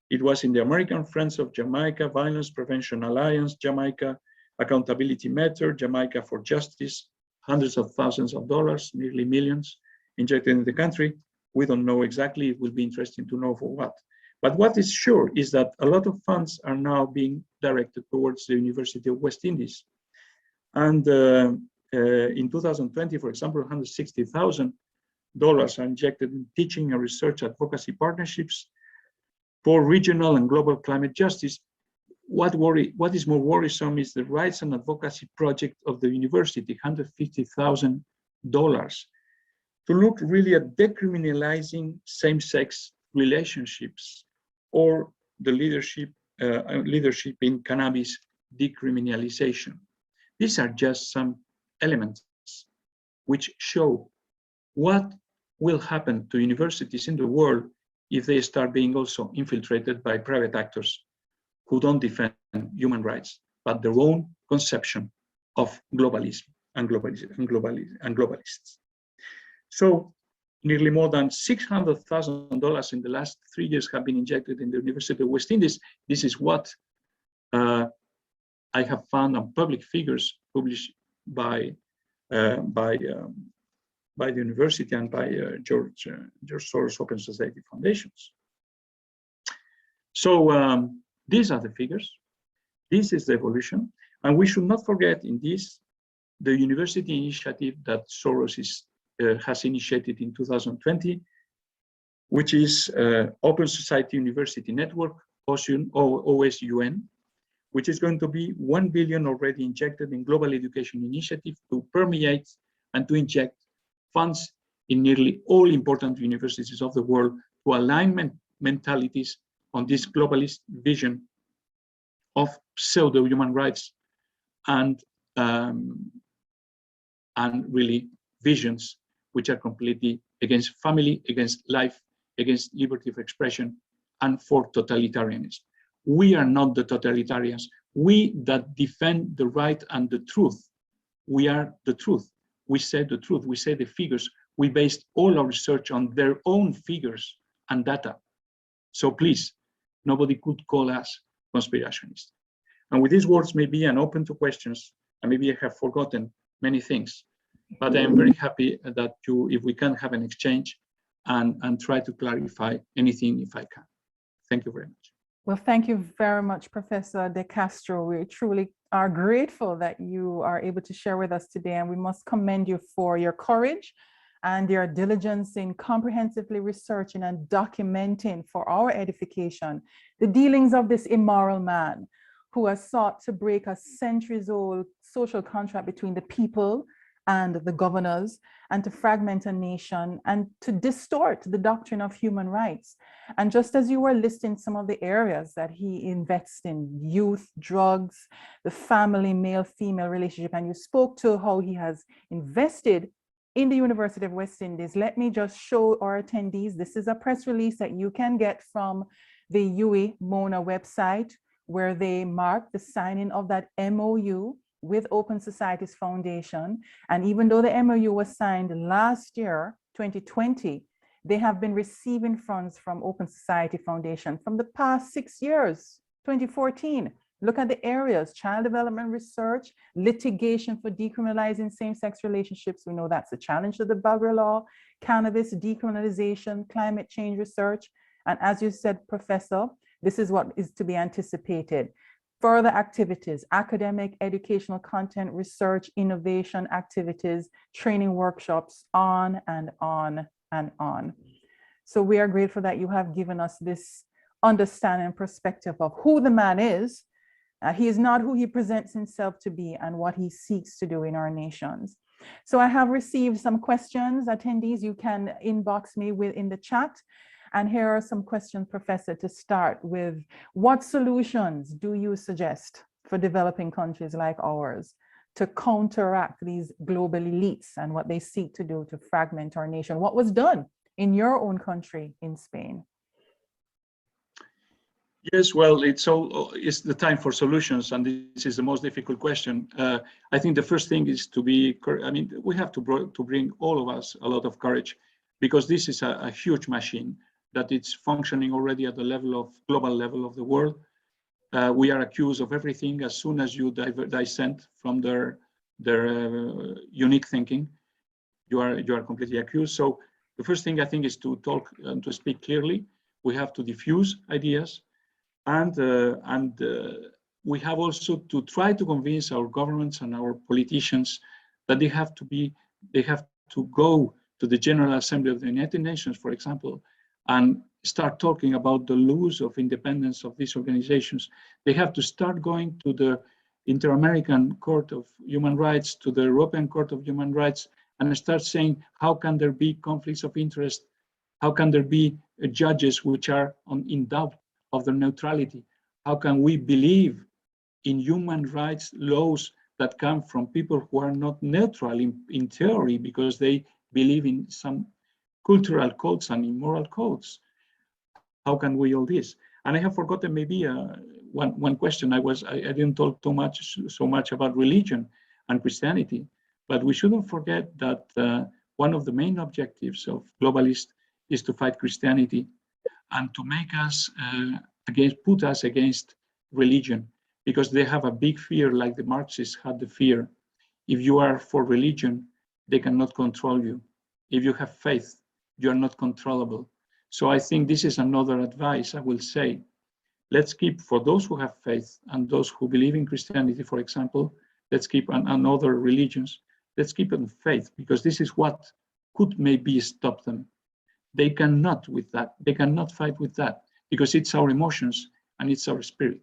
Speaker 3: it was in the American Friends of Jamaica, Violence Prevention Alliance, Jamaica Accountability Matter, Jamaica for Justice, hundreds of thousands of dollars, nearly millions injected in the country. We don't know exactly. It will be interesting to know for what. But what is sure is that a lot of funds are now being directed towards the University of West Indies. And in 2020, for example, $160,000 are injected in teaching and research advocacy partnerships for regional and global climate justice. What is more worrisome is the rights and advocacy project of the university, $150,000, to look really at decriminalizing same-sex relationships or the leadership in cannabis decriminalization. These are just some elements which show what will happen to universities in the world if they start being also infiltrated by private actors who don't defend human rights, but their own conception of globalism and globalists. So nearly more than $600,000 in the last 3 years have been injected in the University of West Indies. This is what I have found on public figures published by the university and by George Soros Open Society Foundations. So these are the figures. This is the evolution. And we should not forget in this, the university initiative that Soros has initiated in 2020, which is Open Society University Network, OSUN, which is going to be 1 billion already injected in global education initiative to permeate and to inject funds in nearly all important universities of the world to align mentalities on this globalist vision of pseudo-human rights and really visions which are completely against family, against life, against liberty of expression, and for totalitarianism. We are not the totalitarians. We that defend the right and the truth. We are the truth. We say the truth. We say the figures. We based all our research on their own figures and data. So please, nobody could call us conspiracionists. And with these words, maybe I'm open to questions, and maybe I have forgotten many things, but I am very happy that if we can have an exchange and try to clarify anything if I can. Thank you very much.
Speaker 1: Well, thank you very much, Professor De Castro. We truly are grateful that you are able to share with us today, and we must commend you for your courage and your diligence in comprehensively researching and documenting for our edification the dealings of this immoral man who has sought to break a centuries-old social contract between the people and the governors, and to fragment a nation and to distort the doctrine of human rights. And just as you were listing some of the areas that he invests in, youth, drugs, the family, male-female relationship, and you spoke to how he has invested in the University of West Indies, let me just show our attendees, this is a press release that you can get from the UE Mona website, where they mark the signing of that MOU with Open Societies Foundation. And even though the MOU was signed last year, 2020, they have been receiving funds from Open Society Foundation from the past 6 years, 2014. Look at the areas: child development research, litigation for decriminalizing same-sex relationships. We know that's a challenge to the Bagra law, cannabis decriminalization, climate change research. And as you said, Professor, this is what is to be anticipated. Further activities, academic, educational content, research, innovation activities, training workshops, on and on and on. So we are grateful that you have given us this understanding and perspective of who the man is. He is not who he presents himself to be and what he seeks to do in our nations. So I have received some questions. Attendees, you can inbox me in the chat. And here are some questions, Professor, to start with. What solutions do you suggest for developing countries like ours to counteract these global elites and what they seek to do to fragment our nation? What was done in your own country, in Spain?
Speaker 3: Yes, well, it's the time for solutions, and this is the most difficult question. I think the first thing is to be, I mean, we have to bring all of us a lot of courage, because this is a huge machine that it's functioning already at the level of global level of the world. We are accused of everything. As soon as you dissent from their unique thinking, you are completely accused. So the first thing I think is to talk and to speak clearly. We have to diffuse ideas. And we have also to try to convince our governments and our politicians that they have to go to the General Assembly of the United Nations, for example, and start talking about the loss of independence of these organizations. They have to start going to the Inter-American Court of Human Rights, to the European Court of Human Rights, and start saying, how can there be conflicts of interest? How can there be judges which are in doubt of their neutrality? How can we believe in human rights laws that come from people who are not neutral in theory, because they believe in some cultural codes and immoral codes? How can we all this? And I have forgotten maybe one question. I didn't talk so much about religion and Christianity, but we shouldn't forget that one of the main objectives of globalists is to fight Christianity and to make us put us against religion, because they have a big fear, like the Marxists had the fear. If you are for religion, they cannot control you. If you have faith, you are not controllable. So I think this is another advice I will say. Let's keep, for those who have faith and those who believe in Christianity, for example, let's keep and other religions, let's keep in faith, because this is what could maybe stop them. They cannot with that. They cannot fight with that, because it's our emotions and it's our spirit.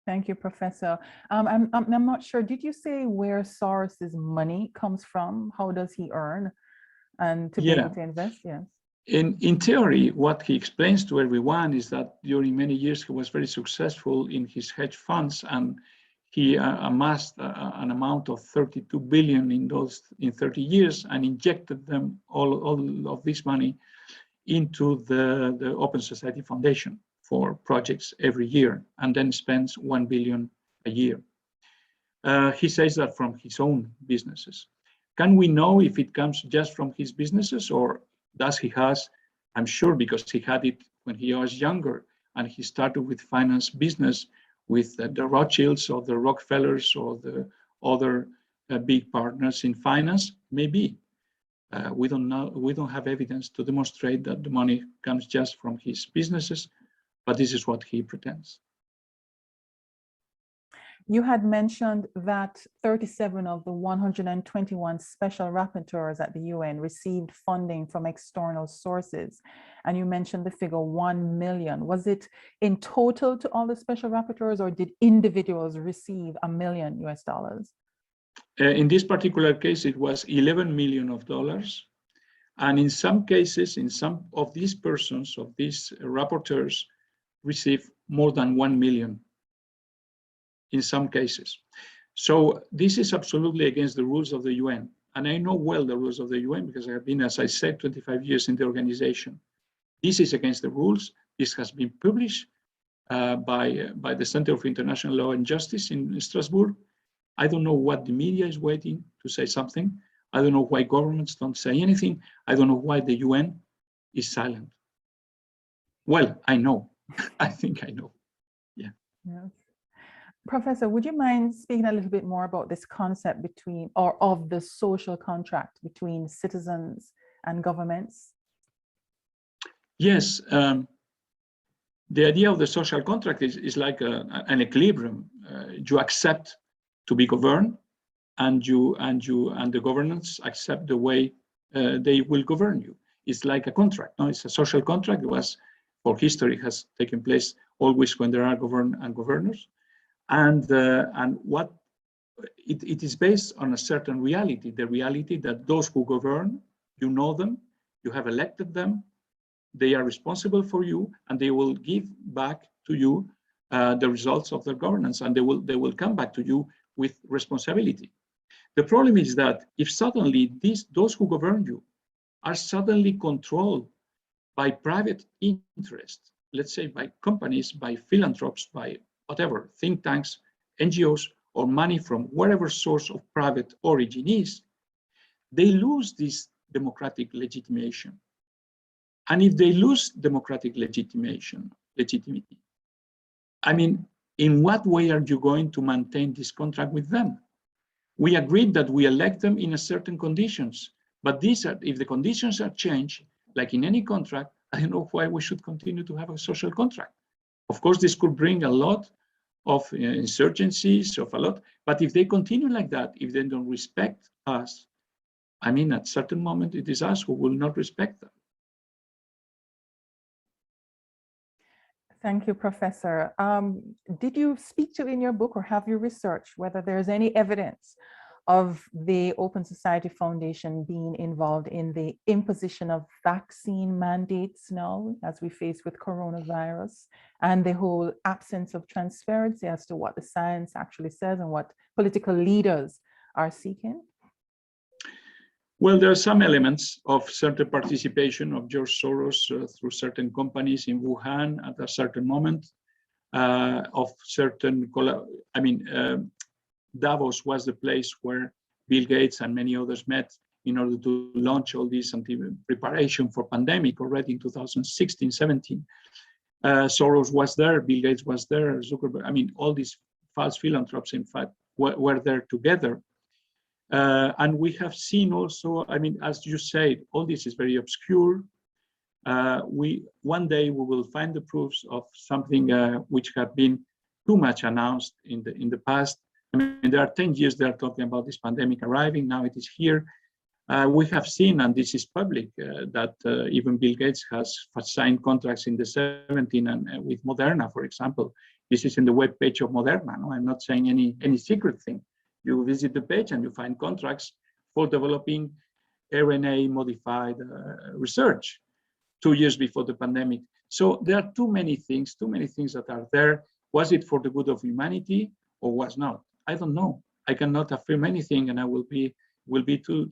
Speaker 1: Thank you, Professor. I'm not sure, did you say where Soros's money comes from? How does he earn and to be able to invest? Yes.
Speaker 3: In theory, what he explains to everyone is that during many years he was very successful in his hedge funds, and he amassed an amount of 32 billion in 30 years and injected them all of this money into the Open Society Foundation for projects every year, and then spends 1 billion a year. He says that from his own businesses. Can we know if it comes just from his businesses, or does he has, I'm sure, because he had it when he was younger and he started with finance business with the Rothschilds or the Rockefellers or the other big partners in finance, maybe. We don't know, we don't have evidence to demonstrate that the money comes just from his businesses, but this is what he pretends.
Speaker 1: You had mentioned that 37 of the 121 special rapporteurs at the UN received funding from external sources. And you mentioned the figure 1 million. Was it in total to all the special rapporteurs, or did individuals receive $1 million US?
Speaker 3: In this particular case, it was $11 million. And in some cases, in some of these persons, of these rapporteurs, received more than 1 million in some cases. So this is absolutely against the rules of the UN. And I know well the rules of the UN because I have been, as I said, 25 years in the organization. This is against the rules. This has been published by the Center for International Law and Justice in Strasbourg. I don't know what the media is waiting to say something. I don't know why governments don't say anything. I don't know why the UN is silent. Well, I know. I think I know. Yeah.
Speaker 1: Yes. Professor, would you mind speaking a little bit more about this concept between, or of the social contract between citizens and governments?
Speaker 3: Yes. The idea of the social contract is like an equilibrium. You accept to be governed, and the governments accept the way they will govern you. It's like a contract. No, it's a social contract. It was, for history, has taken place always when there are governed and governors, and what it is based on a certain reality. The reality that those who govern, you know them, You have elected them, they are responsible for you, and they will give back to you the results of their governance, and they will come back to you with responsibility. The problem is that if suddenly those who govern you are suddenly controlled by private interests, let's say by companies, by philanthropists, by whatever, think tanks, NGOs, or money from whatever source of private origin is, they lose this democratic legitimation. And if they lose democratic legitimacy, I mean, in what way are you going to maintain this contract with them? We agreed that we elect them in a certain conditions, but these are, if the conditions are changed, like in any contract, I don't know why we should continue to have a social contract. Of course, this could bring a lot of insurgencies, of a lot, but if they continue like that, if they don't respect us, I mean, at a certain moment, it is us who will not respect them.
Speaker 1: Thank you, Professor. Did you speak to in your book, or have you researched whether there's any evidence of the Open Society Foundation being involved in the imposition of vaccine mandates now, as we face with coronavirus, and the whole absence of transparency as to what the science actually says and what political leaders are seeking?
Speaker 3: Well, there are some elements of certain participation of George Soros through certain companies in Wuhan at a certain moment, of certain, Davos was the place where Bill Gates and many others met in order to launch all this preparation for pandemic already in 2016, 17. Soros was there, Bill Gates was there, Zuckerberg, I mean, all these false philanthropists, in fact, were there together. And we have seen also, I mean, as you said, all this is very obscure. One day we will find the proofs of something which have been too much announced in the past. I mean, there are 10 years they are talking about this pandemic arriving, now it is here. We have seen, and this is public, that even Bill Gates has signed contracts in the 17 and with Moderna, for example. This is in the web page of Moderna. No? I'm not saying any secret thing. You visit the page and you find contracts for developing RNA modified research 2 years before the pandemic. So there are too many things that are there. Was it for the good of humanity or was not? I don't know. I cannot affirm anything, and I will be too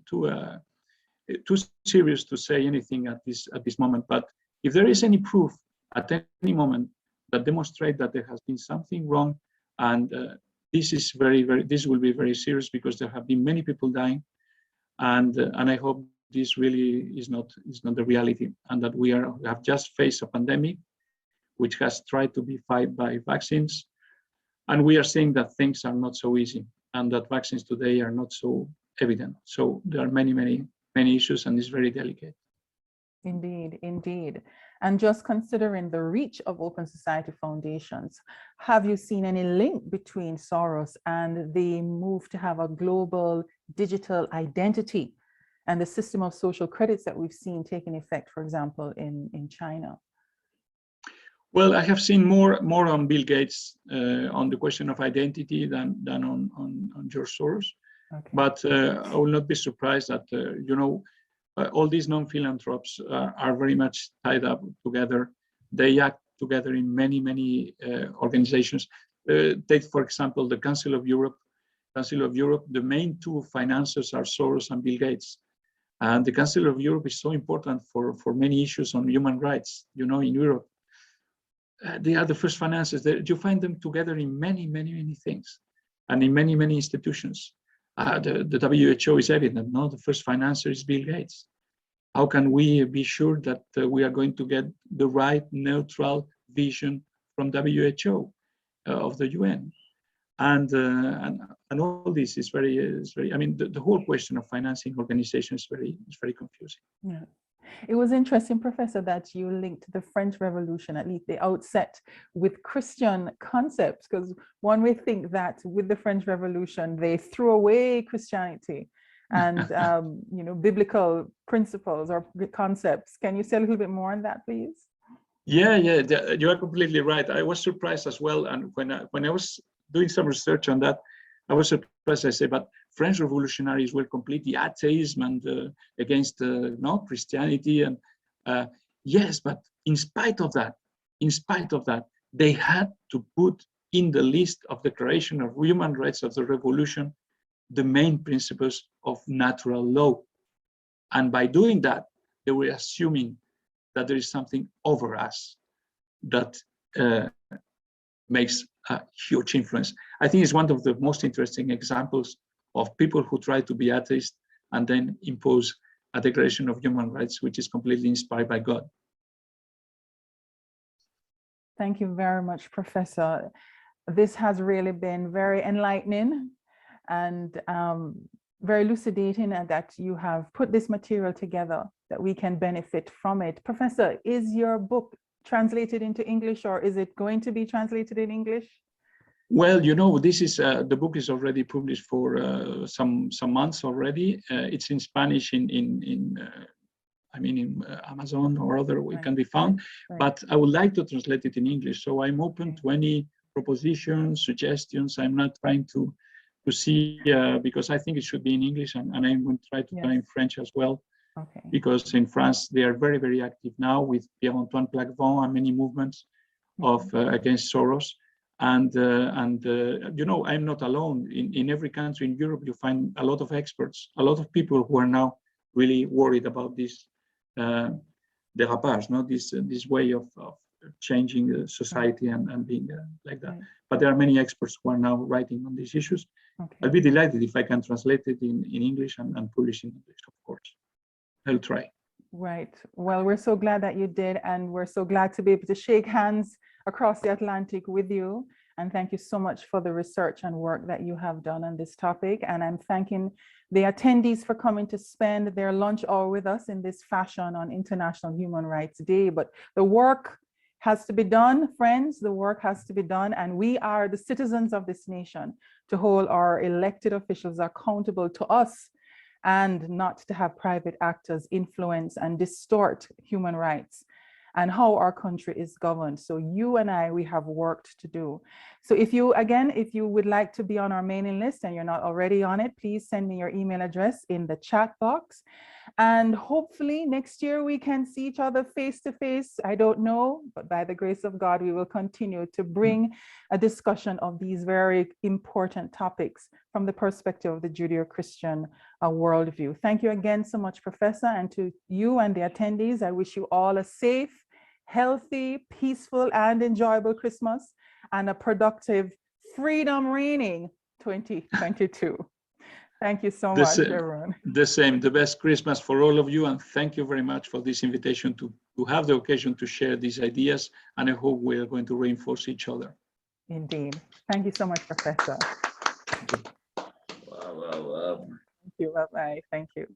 Speaker 3: serious to say anything at this moment. But if there is any proof at any moment that demonstrate that there has been something wrong, and this is this will be very serious, because there have been many people dying, and I hope this really is not the reality, and that we have just faced a pandemic which has tried to be fight by vaccines, and we are seeing that things are not so easy, and that vaccines today are not so evident. So there are many issues, and it's very delicate.
Speaker 1: Indeed, indeed. And just considering the reach of Open Society Foundations, have you seen any link between Soros and the move to have a global digital identity and the system of social credits that we've seen taking effect, for example, in China?
Speaker 3: Well, I have seen more on Bill Gates on the question of identity than on George Soros. Okay. But I will not be surprised that, all these non-philanthropes are very much tied up together. They act together in many organizations. Take, for example, the Council of Europe. The main two financiers are Soros and Bill Gates. And the Council of Europe is so important for many issues on human rights, in Europe. They are the first financiers. You find them together in many things, and in many institutions. The WHO is evident. No, the first financier is Bill Gates. How can we be sure that we are going to get the right neutral vision from WHO of the UN? And all this is very. I mean, the whole question of financing organizations is very confusing.
Speaker 1: Yeah. It was interesting, Professor, that you linked the French Revolution, at least the outset, with Christian concepts, because one may think that with the French Revolution, they threw away Christianity and biblical principles or concepts. Can you say a little bit more on that, please?
Speaker 3: Yeah, you are completely right. I was surprised as well, and when I was doing some research on that, I was surprised. I say, but French revolutionaries were completely atheism and against no Christianity. And yes, but in spite of that, they had to put in the list of Declaration of Human Rights of the Revolution the main principles of natural law. And by doing that, they were assuming that there is something over us that makes a huge influence. I think it's one of the most interesting examples of people who try to be atheist and then impose a Declaration of Human Rights, which is completely inspired by God.
Speaker 1: Thank you very much, Professor. This has really been very enlightening and very elucidating, and that you have put this material together that we can benefit from it. Professor, is your book translated into English, or is it going to be translated in English?
Speaker 3: Well, you know, this is the book is already published for some months already. It's in Spanish in Amazon or other it can be found, but I would like to translate it in English. So I'm open to any propositions, suggestions. I'm not trying to see because I think it should be in English, and I'm going to try to try in French as well.
Speaker 1: Okay.
Speaker 3: Because in France they are very, very active now with Pierre-Antoine Plaquevent and many movements of against Soros. And you know, I'm not alone. In every country in Europe, you find a lot of experts, a lot of people who are now really worried about this dérapage, no? This way of changing society and being like that. But there are many experts who are now writing on these issues. Okay. I'll be delighted if I can translate it in English and publish in English, of course. I'll try.
Speaker 1: Right. Well, we're so glad that you did, and we're so glad to be able to shake hands across the Atlantic with you. And thank you so much for the research and work that you have done on this topic. And I'm thanking the attendees for coming to spend their lunch hour with us in this fashion on International Human Rights Day. But the work has to be done, friends. The work has to be done. And we are the citizens of this nation to hold our elected officials accountable to us, and not to have private actors influence and distort human rights and how our country is governed. So you and I, we have work to do. So if you would like to be on our mailing list and you're not already on it, please send me your email address in the chat box. And hopefully next year we can see each other face to face. I don't know, but by the grace of God, we will continue to bring a discussion of these very important topics from the perspective of the Judeo-Christian worldview. Thank you again so much, Professor, and to you and the attendees, I wish you all a safe, healthy, peaceful, and enjoyable Christmas and a productive, freedom-reigning 2022. Thank you so much, everyone.
Speaker 3: The same, the best Christmas for all of you, and thank you very much for this invitation to have the occasion to share these ideas, and I hope we are going to reinforce each other.
Speaker 1: Indeed. Thank you so much, Professor.
Speaker 2: Wow.
Speaker 1: Thank you. Bye-bye. Thank you.